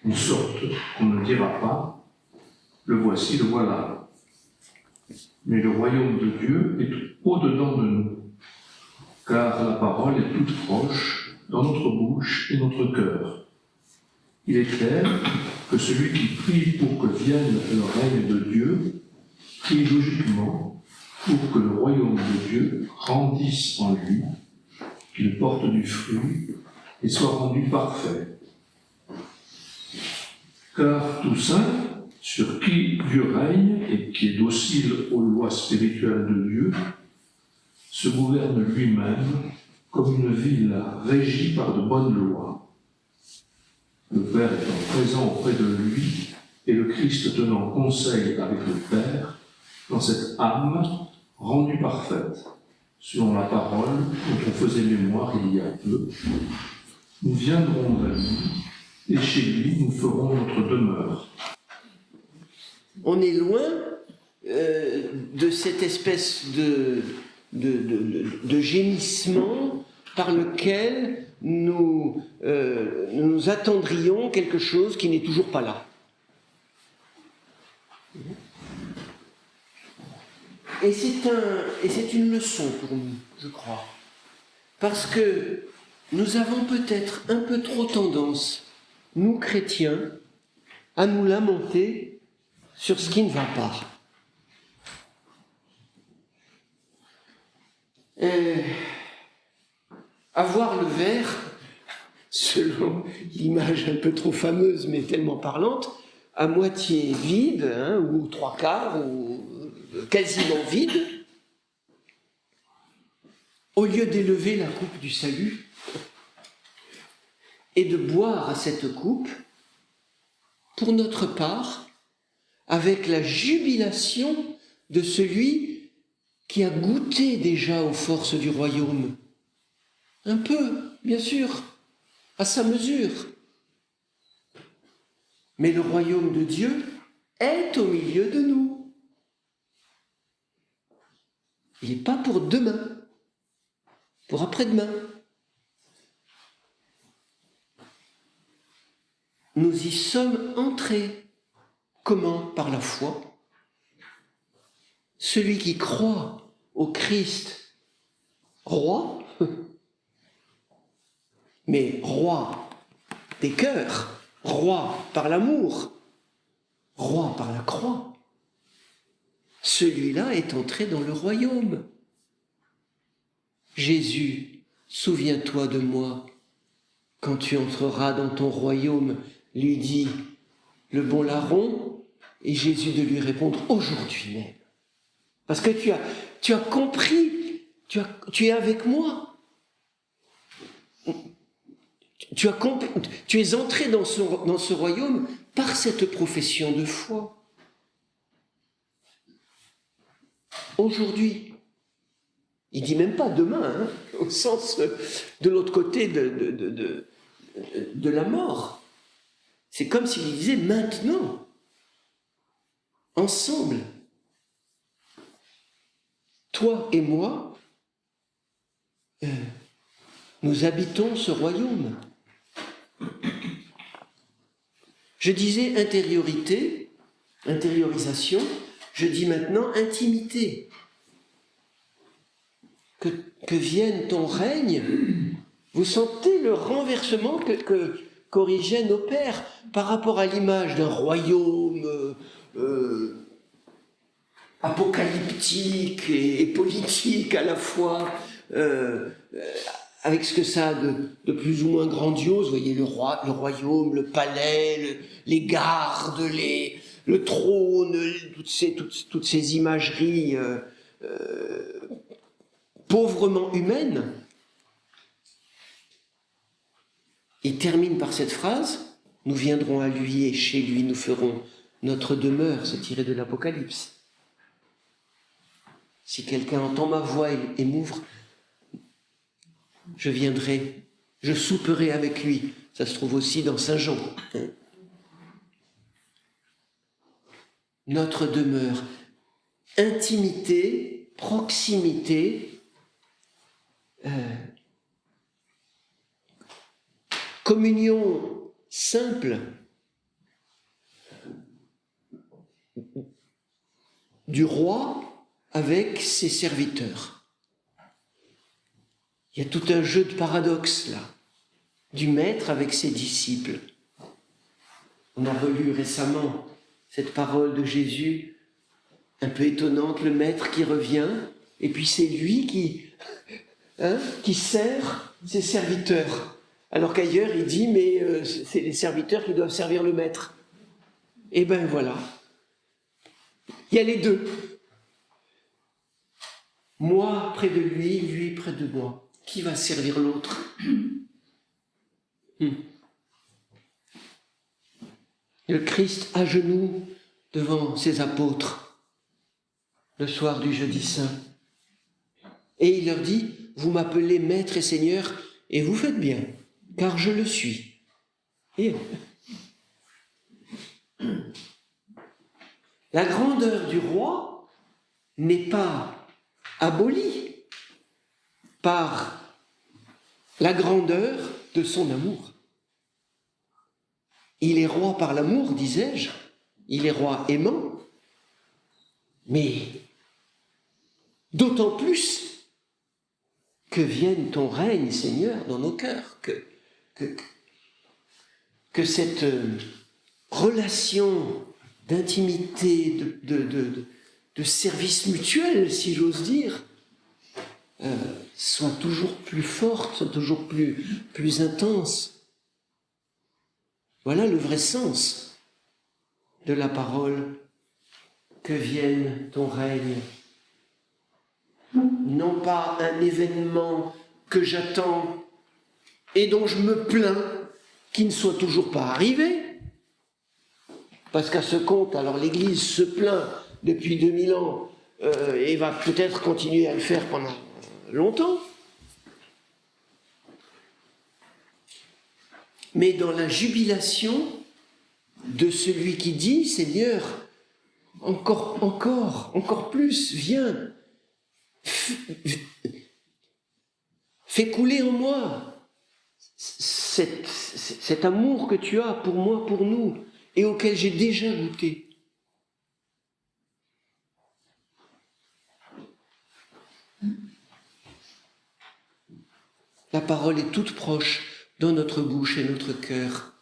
Speaker 4: une sorte qu'on ne dira pas, le voici, le voilà. Mais le royaume de Dieu est au-dedans de nous, car la parole est toute proche, dans notre bouche et notre cœur. Il est clair que celui qui prie pour que vienne le règne de Dieu prie logiquement pour que le royaume de Dieu grandisse en lui, qu'il porte du fruit et soit rendu parfait. Car tout saint, sur qui Dieu règne et qui est docile aux lois spirituelles de Dieu, se gouverne lui-même comme une ville régie par de bonnes lois. Le Père étant présent auprès de lui et le Christ tenant conseil avec le Père dans cette âme rendue parfaite, selon la parole dont on faisait mémoire il y a peu, nous viendrons vers lui et chez lui nous ferons notre demeure.
Speaker 1: On est loin de cette espèce de gémissement par lequel nous attendrions quelque chose qui n'est toujours pas là. Et c'est une leçon pour nous, je crois. Parce que nous avons peut-être un peu trop tendance, nous chrétiens, à nous lamenter sur ce qui ne va pas. Avoir le verre, selon l'image un peu trop fameuse mais tellement parlante, à moitié vide, ou trois quarts, ou quasiment vide, au lieu d'élever la coupe du salut et de boire à cette coupe, pour notre part, avec la jubilation de celui qui a goûté déjà aux forces du royaume. Un peu, bien sûr, à sa mesure. Mais le royaume de Dieu est au milieu de nous. Il n'est pas pour demain, pour après-demain. Nous y sommes entrés. Comment? Par la foi. Celui qui croit au Christ, roi, mais roi des cœurs, roi par l'amour, roi par la croix, celui-là est entré dans le royaume. Jésus, souviens-toi de moi quand tu entreras dans ton royaume, lui dit le bon larron, et Jésus de lui répondre aujourd'hui même. Parce que tu as compris, tu es avec moi. Tu es entré dans ce royaume par cette profession de foi. Aujourd'hui. Il ne dit même pas demain, au sens de l'autre côté de la mort. C'est comme s'il disait maintenant, ensemble, toi et moi, nous habitons ce royaume. Je disais intériorité, intériorisation, je dis maintenant intimité. Que vienne ton règne, vous sentez le renversement qu'Origène opère par rapport à l'image d'un royaume apocalyptique et politique à la fois, avec ce que ça a de plus ou moins grandiose, vous voyez, le royaume, le palais, les gardes, le trône, toutes ces imageries pauvrement humaine. Il termine par cette phrase, nous viendrons à lui et chez lui nous ferons notre demeure, c'est tiré de l'Apocalypse. Si quelqu'un entend ma voix et m'ouvre, je viendrai, je souperai avec lui. Ça se trouve aussi dans Saint Jean. Notre demeure, intimité, proximité, communion simple du roi avec ses serviteurs. Il y a tout un jeu de paradoxes là, du maître avec ses disciples. On a relu récemment cette parole de Jésus, un peu étonnante, le maître qui revient, et puis c'est lui qui sert ses serviteurs. Alors qu'ailleurs, il dit, mais c'est les serviteurs qui doivent servir le maître. Et ben voilà. Il y a les deux. Moi près de lui, lui près de moi. Qui va servir l'autre ? Le Christ à genoux devant ses apôtres le soir du jeudi saint. Et il leur dit, vous m'appelez Maître et Seigneur, et vous faites bien, car je le suis. Et la grandeur du roi n'est pas abolie par la grandeur de son amour. Il est roi par l'amour, disais-je, il est roi aimant, mais d'autant plus que vienne ton règne, Seigneur, dans nos cœurs, que cette relation d'intimité, de service mutuel, si j'ose dire, soit toujours plus forte, soit toujours plus intense. Voilà le vrai sens de la parole, que vienne ton règne. Non pas un événement que j'attends et dont je me plains qui ne soit toujours pas arrivé, parce qu'à ce compte, alors l'Église se plaint depuis 2000 ans et va peut-être continuer à le faire pendant longtemps. Mais dans la jubilation de celui qui dit, Seigneur, encore plus, viens, fais couler en moi cet amour que tu as pour moi, pour nous, et auquel j'ai déjà goûté. La parole est toute proche dans notre bouche et notre cœur.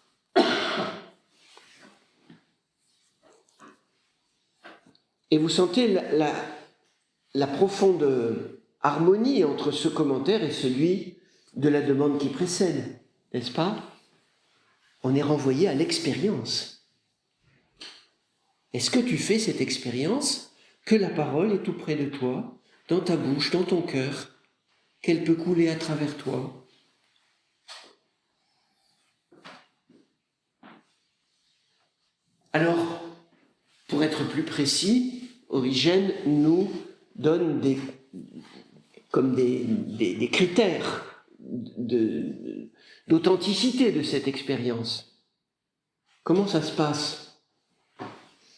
Speaker 1: Et vous sentez la profonde harmonie entre ce commentaire et celui de la demande qui précède, n'est-ce pas ? On est renvoyé à l'expérience. Est-ce que tu fais cette expérience que la parole est tout près de toi, dans ta bouche, dans ton cœur, qu'elle peut couler à travers toi ? Alors, pour être plus précis, Origène nous donne des critères d'authenticité de cette expérience. Comment ça se passe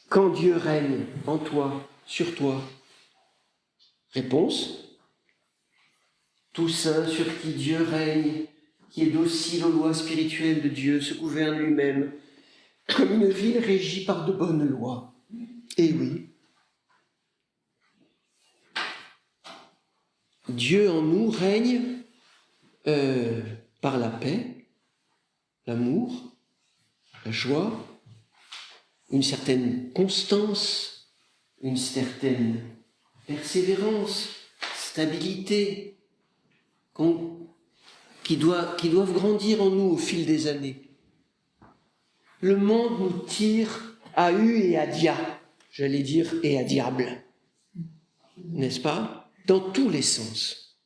Speaker 1: quand Dieu règne en toi, sur toi? Réponse: tout saint sur qui Dieu règne, qui est docile aux lois spirituelles de Dieu, se gouverne lui-même, comme une ville régie par de bonnes lois. Et oui, Dieu en nous règne par la paix, l'amour, la joie, une certaine constance, une certaine persévérance, stabilité, qui doivent grandir en nous au fil des années. Le monde nous tire à U et à dia, j'allais dire, et à diable, n'est-ce pas? Dans tous les sens,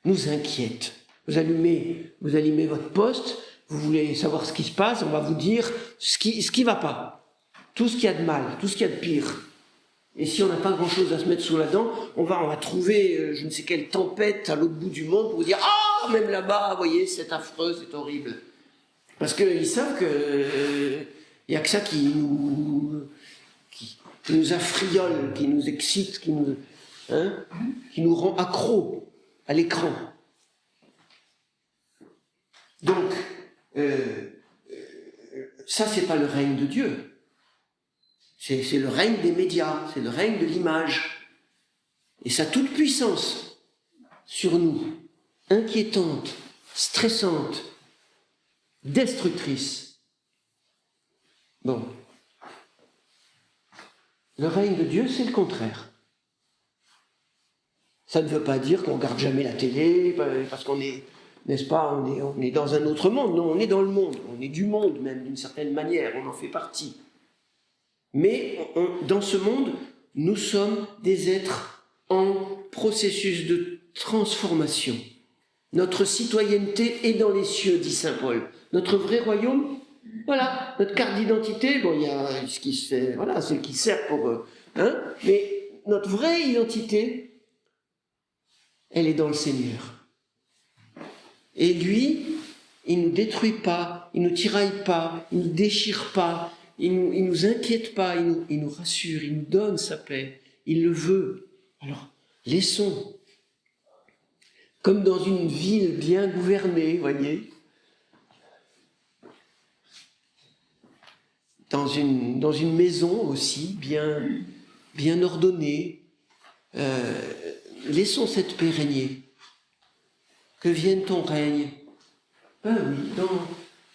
Speaker 1: nous inquiète. Vous allumez votre poste, vous voulez savoir ce qui se passe, on va vous dire ce qui va pas, tout ce qu'il y a de mal, tout ce qu'il y a de pire. Et si on n'a pas grand-chose à se mettre sous la dent, on va trouver je ne sais quelle tempête à l'autre bout du monde pour vous dire « Ah, même là-bas, vous voyez, c'est affreux, c'est horrible ». Parce qu'ils savent qu'il n'y a que ça qui nous affriole, qui nous excite, qui nous rend accros à l'écran. Donc, ça, c'est pas le règne de Dieu. C'est le règne des médias, c'est le règne de l'image. Et sa toute-puissance sur nous, inquiétante, stressante, destructrice. Bon. Le règne de Dieu, c'est le contraire. Ça ne veut pas dire qu'on ne regarde jamais la télé, parce qu'on est, n'est-ce pas, on est dans un autre monde. Non, on est dans le monde, on est du monde même, d'une certaine manière, on en fait partie. Mais dans ce monde, nous sommes des êtres en processus de transformation. Notre citoyenneté est dans les cieux, dit saint Paul. Notre vrai royaume, voilà, notre carte d'identité, bon, il y a ce qui se fait, voilà, celle qui sert pour... mais notre vraie identité, elle est dans le Seigneur. Et lui, il ne nous détruit pas, il ne nous tiraille pas, il ne nous déchire pas, il ne nous inquiète pas, il nous rassure, il nous donne sa paix, il le veut. Alors, laissons. Comme dans une ville bien gouvernée, voyez, dans une maison aussi bien ordonnée, laissons cette paix régner. Que vienne ton règne. Ben oui,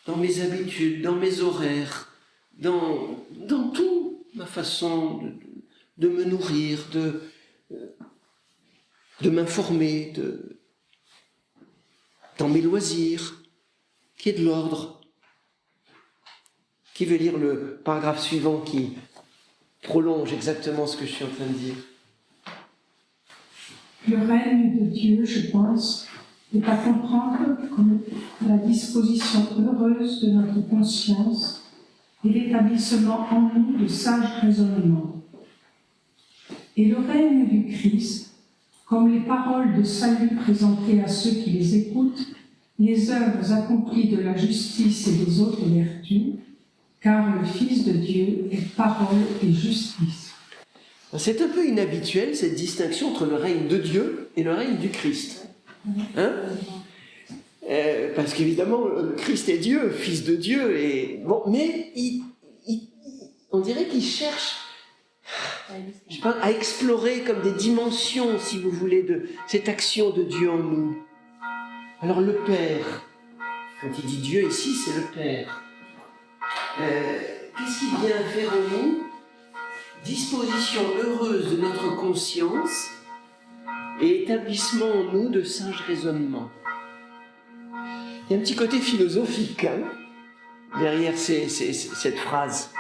Speaker 1: dans mes habitudes, dans mes horaires, dans tout, ma façon de me nourrir, de m'informer, dans mes loisirs, qu'il y ait de l'ordre. Qui veut lire le paragraphe suivant qui prolonge exactement ce que je suis en train de dire?
Speaker 5: Le règne de Dieu, je pense, est à comprendre comme la disposition heureuse de notre conscience et l'établissement en nous de sages raisonnements. Et le règne du Christ, comme les paroles de salut présentées à ceux qui les écoutent, les œuvres accomplies de la justice et des autres vertus, car le Fils de Dieu est parole et justice.
Speaker 1: C'est un peu inhabituel, cette distinction entre le règne de Dieu et le règne du Christ. Parce qu'évidemment, le Christ est Dieu, Fils de Dieu, mais on dirait qu'il cherche à explorer comme des dimensions, si vous voulez, de cette action de Dieu en nous. Alors le Père, quand il dit Dieu ici, c'est le Père. Qu'est-ce qu'il vient faire en nous? Disposition heureuse de notre conscience et établissement en nous de sages raisonnements. Il y a un petit côté philosophique derrière cette phrase.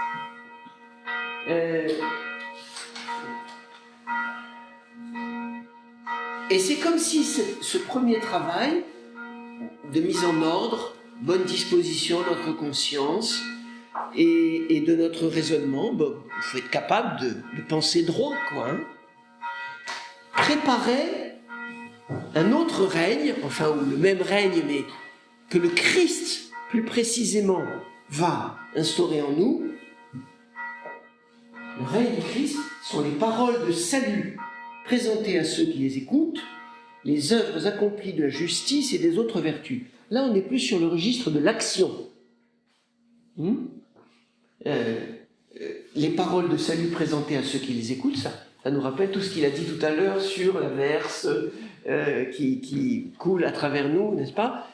Speaker 1: Et c'est comme si ce premier travail de mise en ordre, bonne disposition de notre conscience et de notre raisonnement, il faut être capable de penser droit, préparer un autre règne, ou le même règne, mais que le Christ, plus précisément, va instaurer en nous. Le règne du Christ sont les paroles de salut présentées à ceux qui les écoutent, les œuvres accomplies de la justice et des autres vertus. Là, on n'est plus sur le registre de l'action. Les paroles de salut présentées à ceux qui les écoutent, ça nous rappelle tout ce qu'il a dit tout à l'heure sur la verse qui coule à travers nous, n'est-ce pas?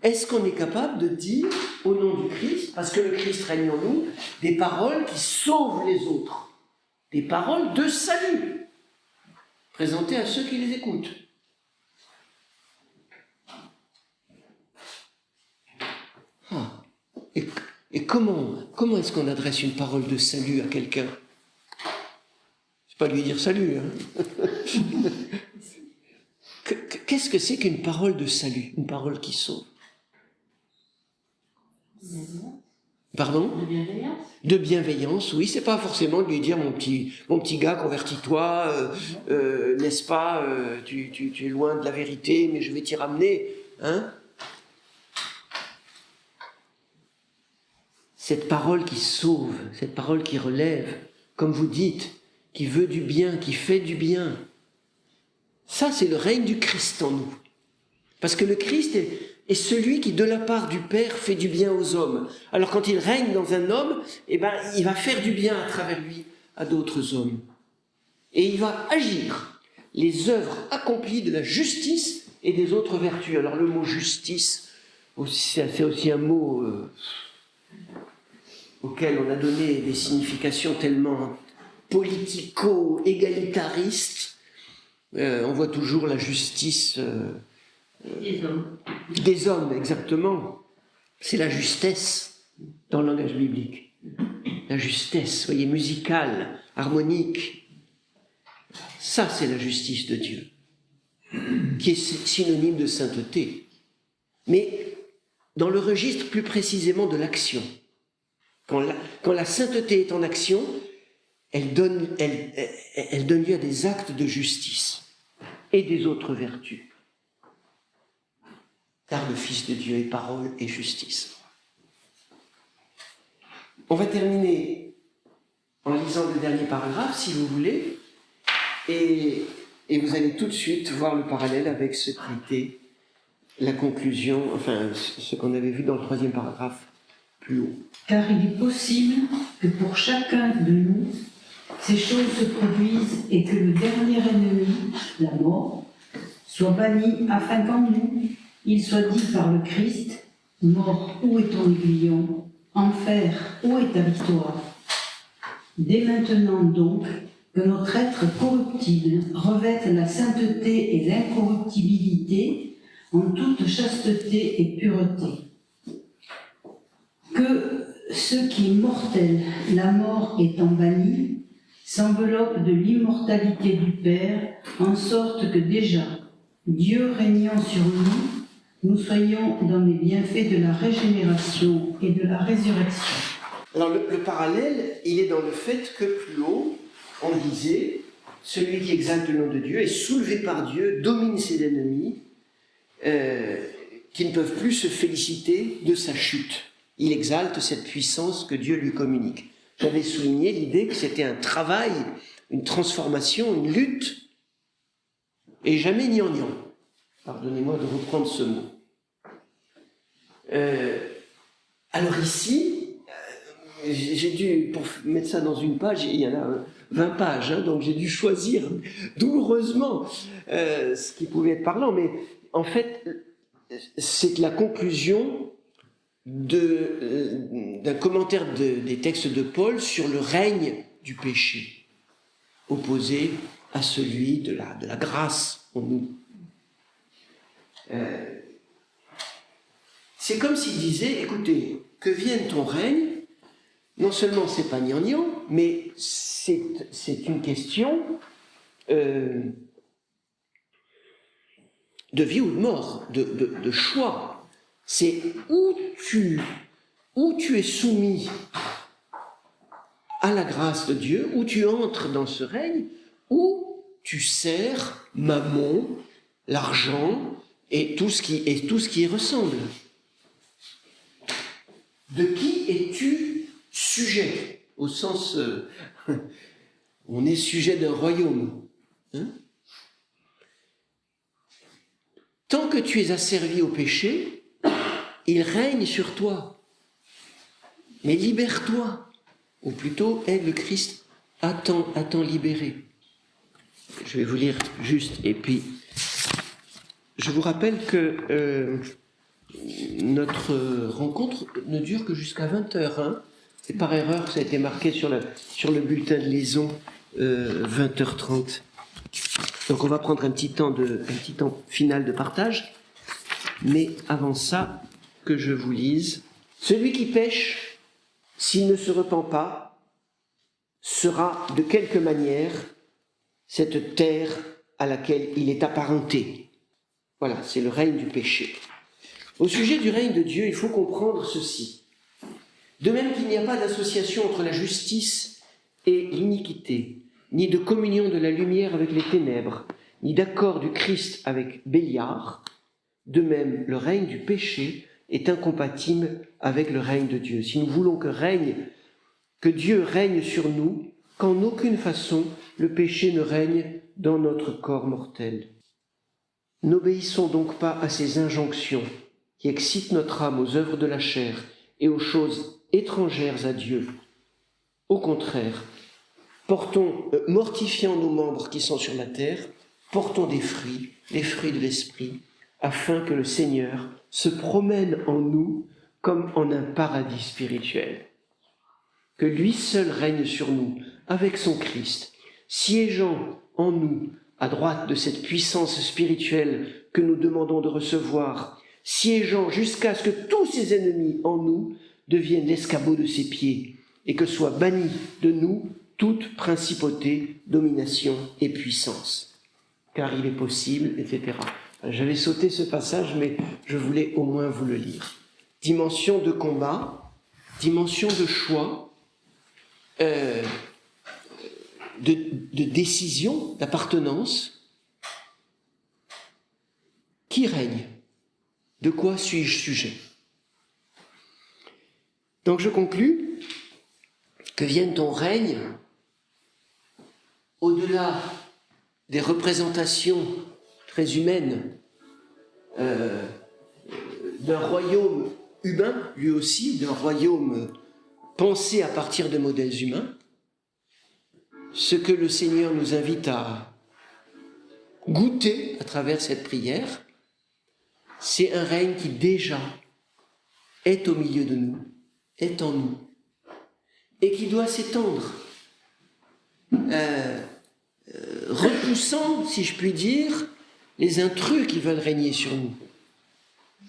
Speaker 1: Est-ce qu'on est capable de dire, au nom du Christ, parce que le Christ règne en nous, des paroles qui sauvent les autres, des paroles de salut, présentées à ceux qui les écoutent? Et comment est-ce qu'on adresse une parole de salut à quelqu'un? C'est pas lui dire salut, Qu'est-ce que c'est qu'une parole de salut, une parole qui sauve? Pardon?
Speaker 3: De bienveillance.
Speaker 1: De bienveillance, oui, c'est pas forcément de lui dire mon petit gars, convertis-toi, n'est-ce pas, tu es loin de la vérité, mais je vais t'y ramener, Cette parole qui sauve, cette parole qui relève, comme vous dites, qui veut du bien, qui fait du bien. Ça, c'est le règne du Christ en nous. Parce que le Christ est celui qui, de la part du Père, fait du bien aux hommes. Alors quand il règne dans un homme, il va faire du bien à travers lui à d'autres hommes. Et il va agir les œuvres accomplies de la justice et des autres vertus. Alors le mot justice, c'est aussi un mot auquel on a donné des significations tellement politico-égalitaristes. On voit toujours la justice des hommes, exactement. C'est la justesse dans le langage biblique. La justesse, voyez, musicale, harmonique. Ça, c'est la justice de Dieu, qui est synonyme de sainteté. Mais dans le registre plus précisément de l'action. Quand la sainteté est en action, elle donne lieu à des actes de justice et des autres vertus. Car le Fils de Dieu est parole et justice. On va terminer en lisant le dernier paragraphe, si vous voulez, et vous allez tout de suite voir le parallèle avec ce qui était la conclusion, enfin, ce qu'on avait vu dans le 3e paragraphe plus haut.
Speaker 2: Car il est possible que pour chacun de nous, ces choses se produisent et que le dernier ennemi, la mort, soit banni afin qu'en nous, il soit dit par le Christ, mort, où est ton aiguillon? Enfer, où est ta victoire? Dès maintenant donc, que notre être corruptible revête la sainteté et l'incorruptibilité en toute chasteté et pureté. Que ce qui est mortel, la mort étant bannie, s'enveloppe de l'immortalité du Père, en sorte que déjà, Dieu régnant sur nous soyons dans les bienfaits de la régénération et de la résurrection.
Speaker 1: Alors le parallèle, il est dans le fait que plus haut, on disait, celui qui exalte le nom de Dieu est soulevé par Dieu, domine ses ennemis, qui ne peuvent plus se féliciter de sa chute. Il exalte cette puissance que Dieu lui communique. J'avais souligné l'idée que c'était un travail, une transformation, une lutte, et jamais gnangnan. Pardonnez-moi de reprendre ce mot. Alors ici, j'ai dû, pour mettre ça dans une page, il y en a 20 pages, hein, donc j'ai dû choisir douloureusement ce qui pouvait être parlant, mais en fait, c'est la conclusion d'un commentaire des textes de Paul sur le règne du péché, opposé à celui de la grâce en nous. C'est comme s'il disait, écoutez, que vienne ton règne, non seulement c'est pas gnangnan, mais c'est une question de vie ou de mort, de choix. C'est où tu es soumis à la grâce de Dieu, où tu entres dans ce règne, où tu sers Mammon, l'argent et tout ce qui y ressemble. De qui es-tu sujet? Au sens, on est sujet d'un royaume. Hein? Tant que tu es asservi au péché, il règne sur toi. Mais libère-toi. Ou plutôt, aide le Christ à t'en libérer. Je vais vous lire juste, et puis je vous rappelle que notre rencontre ne dure que jusqu'à 20h. Hein. C'est par erreur que ça a été marqué sur le bulletin de liaison 20h30. Donc on va prendre un petit temps final de partage. Mais avant ça, que je vous lise. Celui qui pêche, s'il ne se repent pas, sera de quelque manière cette terre à laquelle il est apparenté. Voilà, c'est le règne du péché. Au sujet du règne de Dieu, il faut comprendre ceci. De même qu'il n'y a pas d'association entre la justice et l'iniquité, ni de communion de la lumière avec les ténèbres, ni d'accord du Christ avec Béliard, de même le règne du péché est incompatible avec le règne de Dieu. Si nous voulons que Dieu règne sur nous, qu'en aucune façon le péché ne règne dans notre corps mortel. N'obéissons donc pas à ces injonctions qui excite notre âme aux œuvres de la chair et aux choses étrangères à Dieu. Au contraire, mortifiant nos membres qui sont sur la terre, portons des fruits, les fruits de l'esprit, afin que le Seigneur se promène en nous comme en un paradis spirituel. Que lui seul règne sur nous avec son Christ, siégeant en nous à droite de cette puissance spirituelle que nous demandons de recevoir, siégeant jusqu'à ce que tous ses ennemis en nous deviennent l'escabeau de ses pieds et que soit bannie de nous toute principauté, domination et puissance. Car il est possible, etc. J'avais sauté ce passage, mais je voulais au moins vous le lire. Dimension de combat, dimension de choix, de décision, d'appartenance. Qui règne? De quoi suis-je sujet? Donc je conclus, que vienne ton règne au-delà des représentations très humaines d'un royaume humain, lui aussi, d'un royaume pensé à partir de modèles humains. Ce que le Seigneur nous invite à goûter à travers cette prière, c'est un règne qui déjà est au milieu de nous, est en nous, et qui doit s'étendre, repoussant, si je puis dire, les intrus qui veulent régner sur nous,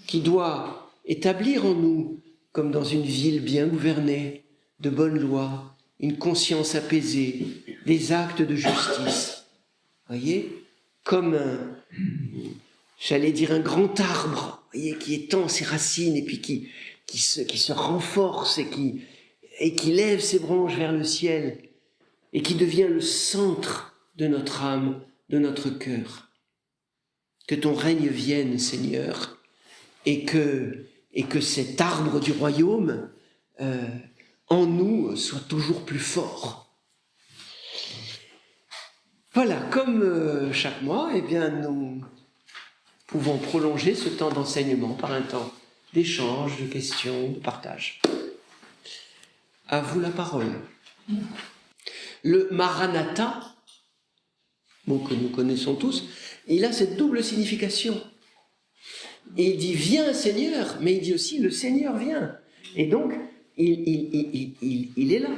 Speaker 1: qui doit établir en nous, comme dans une ville bien gouvernée, de bonnes lois, une conscience apaisée, des actes de justice. Voyez, comme j'allais dire un grand arbre, voyez, qui étend ses racines et puis qui se renforce et qui lève ses branches vers le ciel et qui devient le centre de notre âme, de notre cœur. Que ton règne vienne, Seigneur, et que cet arbre du royaume en nous soit toujours plus fort. Voilà, comme chaque mois, eh bien, nous pouvons prolonger ce temps d'enseignement par un temps d'échange, de questions, de partage. À vous la parole. Le Maranatha, mot que nous connaissons tous, il a cette double signification. Il dit « Viens, Seigneur », mais il dit aussi « Le Seigneur vient ». Et donc, il est là.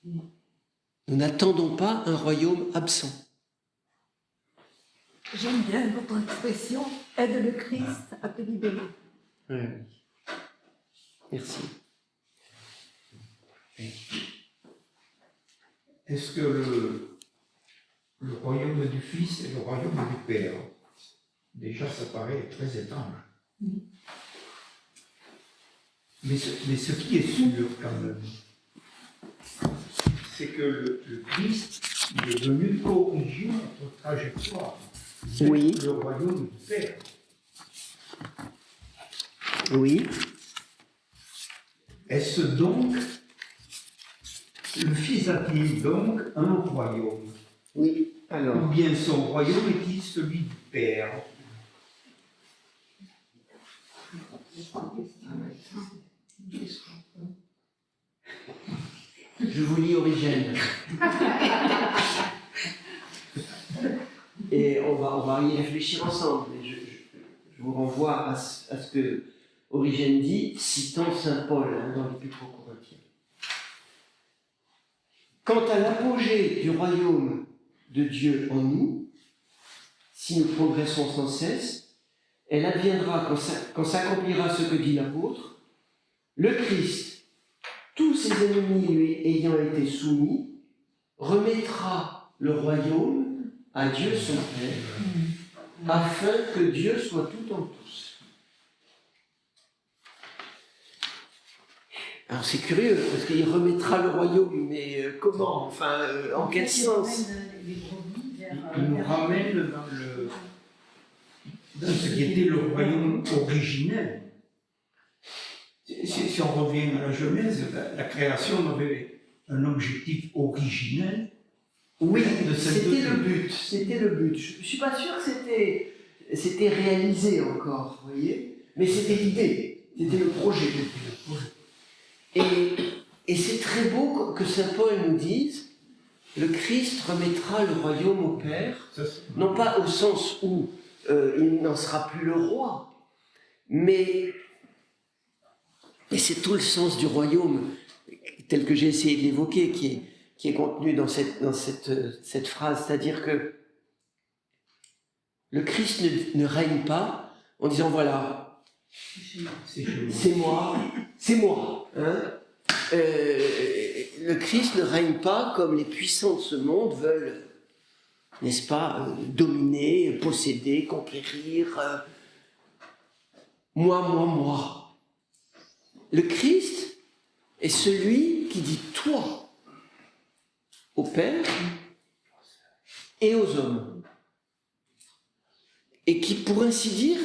Speaker 1: Nous n'attendons pas un royaume absent.
Speaker 6: J'aime bien votre expression « aide le Christ à te libérer ».
Speaker 1: Oui. Merci. Oui.
Speaker 7: Est-ce que le royaume du Fils et le royaume du Père, déjà ça paraît très étrange. Mais ce qui est sûr quand même, c'est que le Christ il est venu corriger notre trajectoire.
Speaker 1: Oui.
Speaker 7: Le royaume du Père.
Speaker 1: Oui.
Speaker 7: Est-ce donc, le Fils a-t-il donc un royaume?
Speaker 1: Oui. Alors.
Speaker 7: Ou bien son royaume est-il celui du Père?
Speaker 1: Je vous lis Origène. Et on va y réfléchir ensemble. Et je vous renvoie à ce que Origène dit, citant saint Paul dans l'Épître aux Corinthiens. Quant à l'apogée du royaume de Dieu en nous, si nous progressons sans cesse, elle adviendra quand s'accomplira ce que dit l'apôtre, le Christ, tous ses ennemis lui ayant été soumis, remettra le royaume à Dieu son Père, afin que Dieu soit tout en tous. Alors c'est curieux, parce qu'il remettra le royaume, mais comment? Enfin, en quel sens?
Speaker 7: Il nous ramène dans ce qui était le royaume originel. Si on revient à la Genèse, la création avait un objectif originel.
Speaker 1: Oui, c'était le but. Je ne suis pas sûr que c'était c'était réalisé encore, vous voyez. Mais c'était l'idée, c'était le projet. Et c'est très beau que saint Paul nous dise, le Christ remettra le royaume au Père, non pas au sens où il n'en sera plus le roi, mais c'est tout le sens du royaume, tel que j'ai essayé de l'évoquer, qui est contenu dans cette phrase, c'est-à-dire que le Christ ne règne pas en disant voilà, c'est moi. Hein. Le Christ ne règne pas comme les puissants de ce monde veulent, n'est-ce pas, dominer, posséder, conquérir. Moi. Le Christ est celui qui dit toi au Père et aux hommes. Et qui, pour ainsi dire,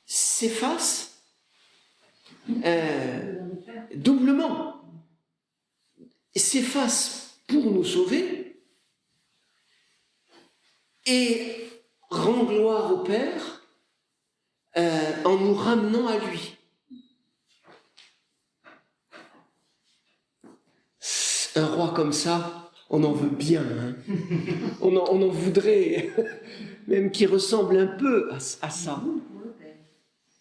Speaker 1: s'efface doublement. S'efface pour nous sauver et rend gloire au Père en nous ramenant à lui. Un roi comme ça, on en veut bien. Hein. On en voudrait, même qui ressemble un peu à ça.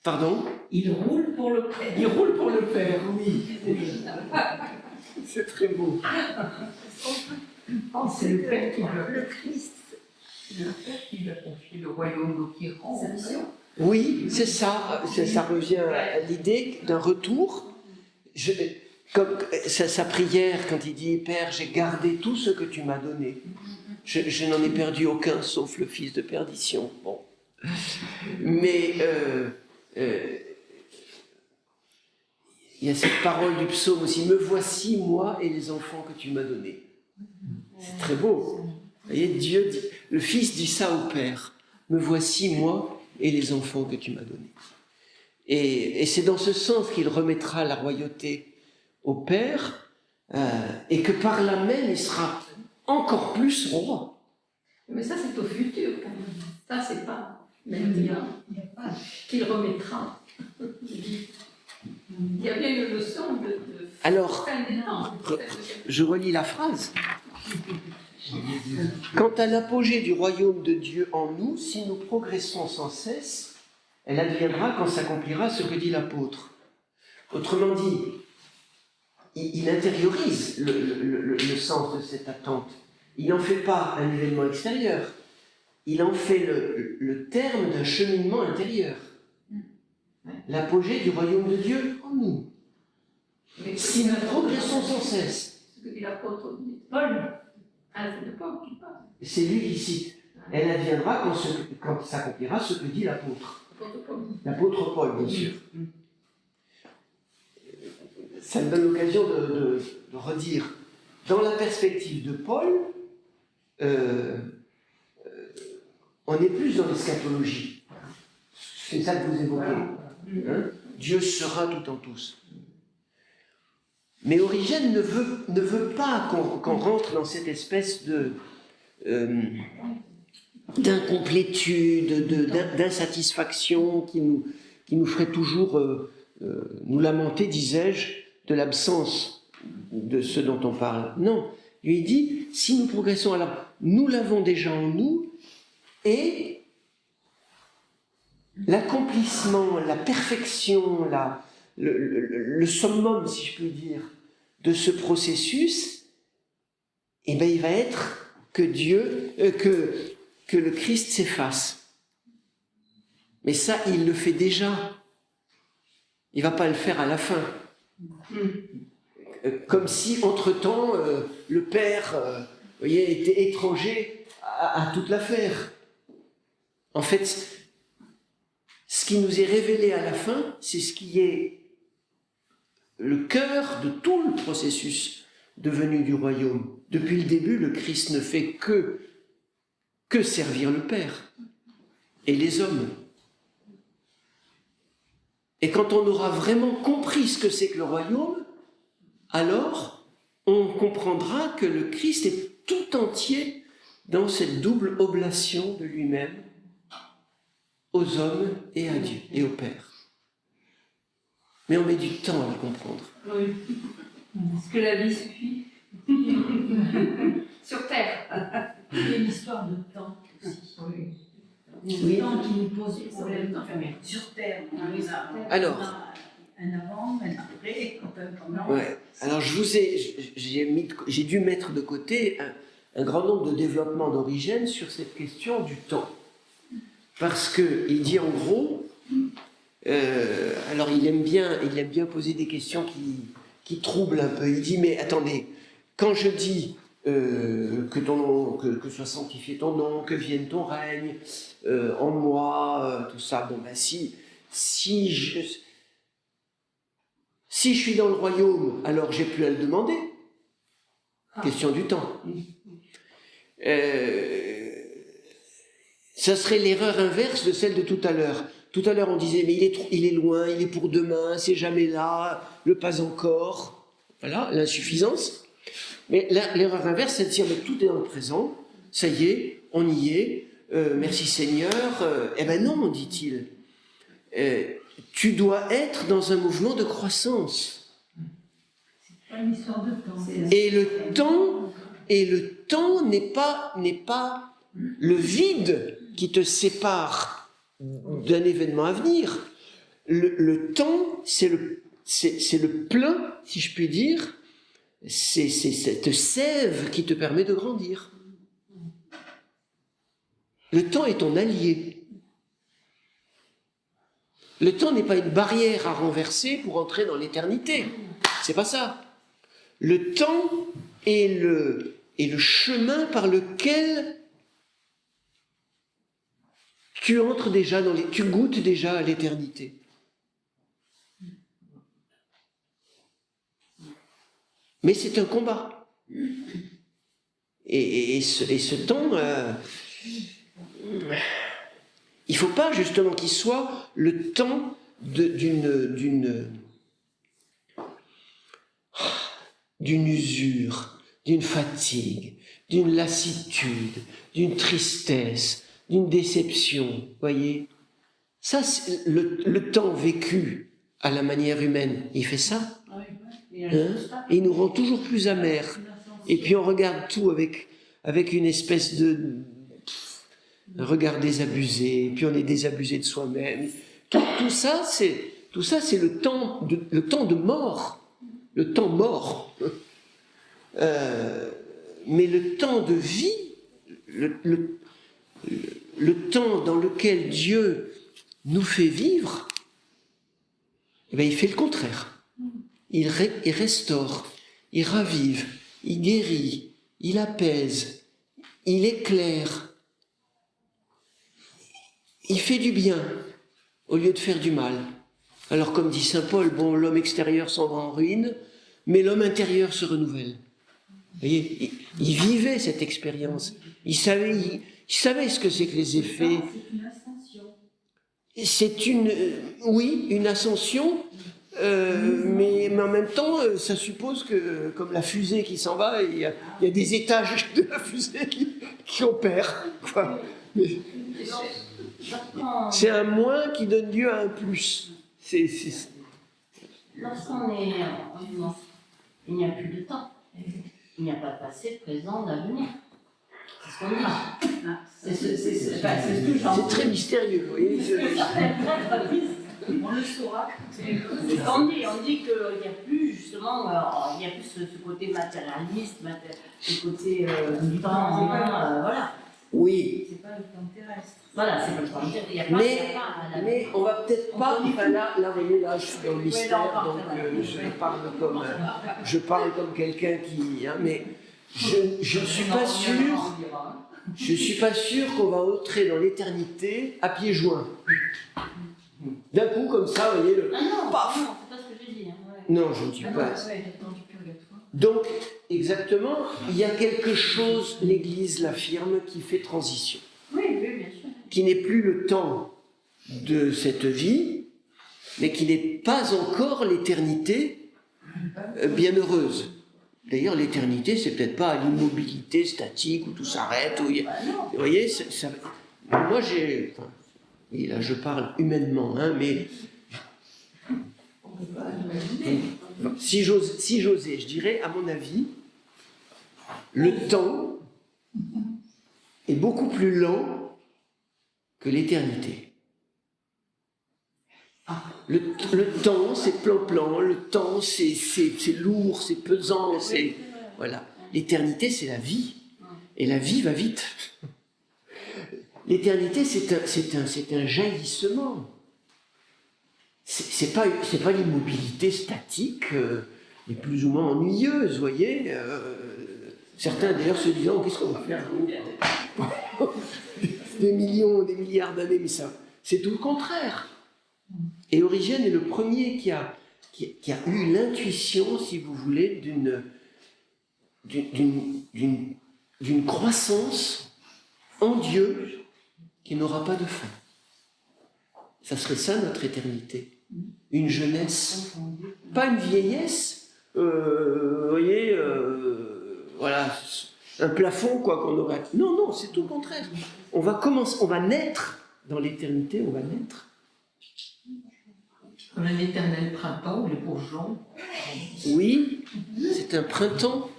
Speaker 1: Pardon ?
Speaker 2: Il roule pour le Père.
Speaker 1: Il roule pour le Père, oui. C'est très beau.
Speaker 6: C'est le Père qui le Christ. Le Père qui lui a confié le royaume, donc il rend sa mission.
Speaker 1: Oui, c'est ça. Ça revient à l'idée d'un retour. Comme sa prière, quand il dit « Père, j'ai gardé tout ce que tu m'as donné. Je n'en ai perdu aucun, sauf le fils de perdition. » Bon. Mais il y a cette parole du psaume aussi « Me voici, moi et les enfants que tu m'as donnés. » C'est très beau. Vous voyez, Dieu dit, le Fils dit ça au Père. « Me voici, moi et les enfants que tu m'as donnés. » Et c'est dans ce sens qu'il remettra la royauté au Père, et que par là même, il sera encore plus roi.
Speaker 6: Mais ça, c'est au futur, quand même. Ça, c'est pas maintenant qu'il remettra. Il y a bien une leçon de
Speaker 1: Alors,
Speaker 6: fin des temps.
Speaker 1: je relis la phrase. Quant à l'apogée du royaume de Dieu en nous, si nous progressons sans cesse, elle adviendra quand s'accomplira ce que dit l'apôtre. Autrement dit, il intériorise le sens de cette attente. Il n'en fait pas un événement extérieur. Il en fait le terme d'un cheminement intérieur. L'apogée du royaume de Dieu en nous.
Speaker 6: Mais
Speaker 1: Si nous progressons sans cesse.
Speaker 6: Ce que dit l'apôtre Paul, c'est de Paul qui parle.
Speaker 1: C'est lui qui cite. Elle adviendra quand s'accomplira ce que dit l'apôtre. L'apôtre Paul, bien sûr. Ça me donne l'occasion de redire. Dans la perspective de Paul, on est plus dans l'eschatologie. C'est ça que vous évoquez. Hein? Dieu sera tout en tous. Mais Origène ne veut pas qu'on rentre dans cette espèce d'incomplétude, d'insatisfaction qui nous ferait toujours nous lamenter, disais-je, de l'absence de ce dont on parle. Non, lui dit, si nous progressons, alors nous l'avons déjà en nous, et l'accomplissement, la perfection, le summum, si je puis dire, de ce processus, eh bien, il va être que que le Christ s'efface. Mais ça, il le fait déjà. Il ne va pas le faire à la fin. Comme si, entre-temps, le Père était étranger à toute l'affaire. En fait, ce qui nous est révélé à la fin, c'est ce qui est le cœur de tout le processus de venue du royaume. Depuis le début, le Christ ne fait que servir le Père et les hommes. Et quand on aura vraiment compris ce que c'est que le royaume, alors on comprendra que le Christ est tout entier dans cette double oblation de lui-même aux hommes et à Dieu et au Père. Mais on met du temps à le comprendre.
Speaker 6: Oui. Est-ce que la vie suffit sur Terre?
Speaker 8: Il y a une histoire de temps aussi.
Speaker 6: Oui.
Speaker 8: Le temps qui nous pose des problèmes sur Terre.
Speaker 1: Alors.
Speaker 8: On a un avant, un après, pendant.
Speaker 1: Ouais. Alors j'ai dû mettre de côté un grand nombre de développements d'Origène sur cette question du temps. Parce qu'il dit en gros, alors il aime bien poser des questions qui troublent un peu. Il dit, mais attendez, quand je dis que soit sanctifié ton nom, que vienne ton règne en moi, tout ça, bon ben si je suis dans le royaume, alors j'ai plus à le demander. Question du temps. Ça serait l'erreur inverse de celle de tout à l'heure. Tout à l'heure, on disait, mais il est loin, il est pour demain, c'est jamais là, le pas encore. Voilà, l'insuffisance. Mais l'erreur inverse, c'est de dire, mais tout est dans le présent, ça y est, on y est, merci Seigneur. Eh ben non, dit-il. Tu dois être dans un mouvement de croissance.
Speaker 8: C'est pas une histoire de temps.
Speaker 1: Et le temps n'est pas le vide qui te sépare d'un événement à venir. Le temps, c'est le plein, si je puis dire. C'est cette sève qui te permet de grandir. Le temps est ton allié. Le temps n'est pas une barrière à renverser pour entrer dans l'éternité. C'est pas ça. Le temps est le chemin par lequel tu entres déjà tu goûtes déjà à l'éternité. Mais c'est un combat. Et ce temps, il ne faut pas justement qu'il soit le temps d'une usure, d'une fatigue, d'une lassitude, d'une tristesse, d'une déception, voyez. Ça, c'est le temps vécu à la manière humaine, il fait ça. Hein? Et il nous rend toujours plus amers. Et puis on regarde tout avec une espèce de regard désabusé, et puis on est désabusé de soi-même. Tout ça, c'est le temps de mort, le temps mort. Mais le temps de vie, le temps dans lequel Dieu nous fait vivre, eh bien, il fait le contraire. Il restaure, il ravive, il guérit, il apaise, il éclaire. Il fait du bien au lieu de faire du mal. Alors comme dit saint Paul, bon, l'homme extérieur s'en va en ruine, mais l'homme intérieur se renouvelle. Vous voyez, il vivait cette expérience. Il savait ce que c'est que les effets. C'est une ascension, mais en même temps, ça suppose que, comme la fusée qui s'en va, il y a des étages de la fusée qui opèrent. Quoi. Mais c'est un moins qui donne lieu à un plus.
Speaker 3: Lorsqu'on est en mouvement, il n'y a plus de temps. Il n'y a pas de passé, présent, d'avenir. C'est ce qu'on dit.
Speaker 1: C'est très mystérieux, vous voyez.
Speaker 8: On le saura.
Speaker 3: On dit qu'il n'y a plus, justement, il n'y a plus ce côté matérialiste, ce côté du temps, voilà.
Speaker 1: Oui.
Speaker 8: C'est pas le temps terrestre.
Speaker 3: Voilà, c'est pas le temps terrestre.
Speaker 1: Mais on va peut-être pas. Enfin là, vous voyez, là, je suis dans le mystère, donc je parle comme quelqu'un qui. Hein, mais je ne suis pas sûr. Je ne suis pas sûr qu'on va entrer dans l'éternité à pieds joints. D'un coup, comme ça, vous voyez, paf.
Speaker 3: Non, c'est pas ce que j'ai dit. Hein.
Speaker 1: Non, je ne dis pas. Donc, exactement, il y a quelque chose, l'Église l'affirme, qui fait transition.
Speaker 3: Oui, bien sûr.
Speaker 1: Qui n'est plus le temps de cette vie, mais qui n'est pas encore l'éternité bienheureuse. D'ailleurs, l'éternité, c'est peut-être pas l'immobilité statique où tout s'arrête. Vous voyez, moi Et là, je parle humainement, hein, mais si j'osais, je dirais, à mon avis, le temps est beaucoup plus lent que l'éternité. Le temps, c'est plan-plan, le temps, c'est lourd, c'est pesant, c'est... Voilà. L'éternité, c'est la vie. Et la vie va vite. L'éternité, c'est un jaillissement. C'est pas l'immobilité statique, mais plus ou moins ennuyeuse, vous voyez. Certains d'ailleurs se disant, qu'est-ce qu'on va faire des millions, des milliards d'années, mais ça, c'est tout le contraire. Et Origène est le premier qui a eu l'intuition, si vous voulez, d'une croissance en Dieu qui n'aura pas de fin. Ça serait ça notre éternité. Une jeunesse, pas une vieillesse, vous voyez, voilà, un plafond quoi qu'on aurait. Non, c'est tout le contraire. On va naître dans l'éternité, on va naître.
Speaker 6: Comme un éternel printemps ou les bourgeons.
Speaker 1: Oui, c'est un printemps.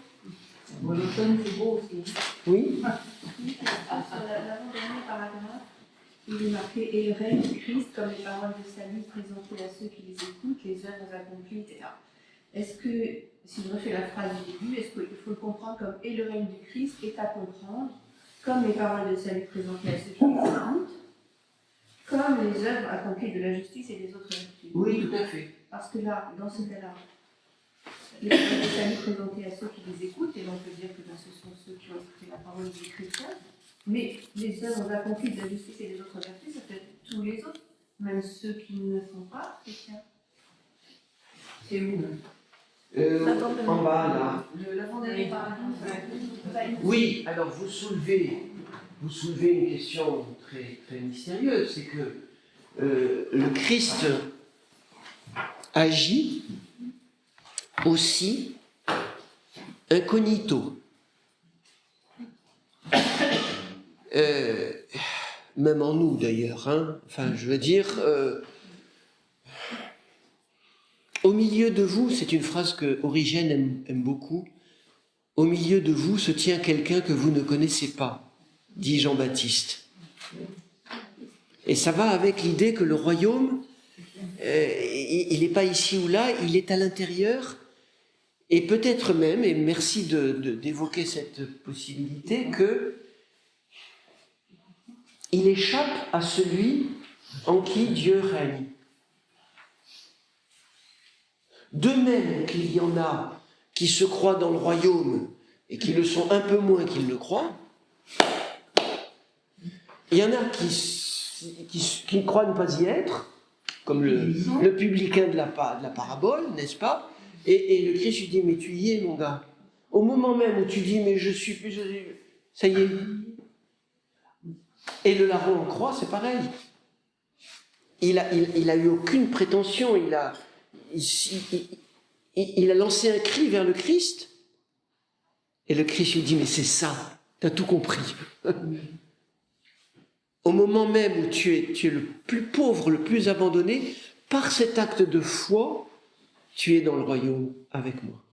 Speaker 6: L'automne, c'est beau aussi.
Speaker 1: Oui.
Speaker 8: Sur l'avant-dernier paragraphe, il est marqué « Et le règne du Christ, comme les paroles de salut présentées à ceux qui les écoutent, les œuvres accomplies, etc. » Est-ce que, si je refais la phrase du début, est-ce qu'il faut le comprendre comme « Et le règne du Christ est à comprendre, comme les paroles de salut présentées à ceux qui les écoutent, comme les œuvres accomplies de la justice et des autres vertus. »
Speaker 1: Oui, tout à fait.
Speaker 8: Parce que là, dans ce cas-là, les paroles de salut présentées à ceux qui les écoutent, et on peut dire que ce sont ceux qui ont écouté la parole des chrétiens, mais les œuvres accomplies de la justice et des autres vertus, ça peut être tous les autres, même ceux qui ne sont pas chrétiens. C'est où
Speaker 1: En bas, là.
Speaker 8: L'avant-dernier paragraphe.
Speaker 1: Oui, alors vous soulevez une question très, très mystérieuse, c'est que le Christ agit aussi incognito. Même en nous d'ailleurs, hein. Enfin je veux dire, au milieu de vous, c'est une phrase que Origène aime beaucoup, au milieu de vous se tient quelqu'un que vous ne connaissez pas, dit Jean-Baptiste. Et ça va avec l'idée que le royaume, il n'est pas ici ou là, il est à l'intérieur, et peut-être même, et merci d'évoquer cette possibilité, que il échappe à celui en qui Dieu règne. De même qu'il y en a qui se croient dans le royaume et qui le sont un peu moins qu'ils le croient, il y en a qui ne croient ne pas y être, comme le publicain de la parabole, n'est-ce pas? Et le Christ lui dit, mais tu y es, mon gars. Au moment même où tu dis, mais je suis plus... Ça y est. Et le larron en croix, c'est pareil. Il a eu aucune prétention, il a lancé un cri vers le Christ, et le Christ lui dit, mais c'est ça, tu as tout compris. Au moment même où tu es le plus pauvre, le plus abandonné, par cet acte de foi, tu es dans le royaume avec moi.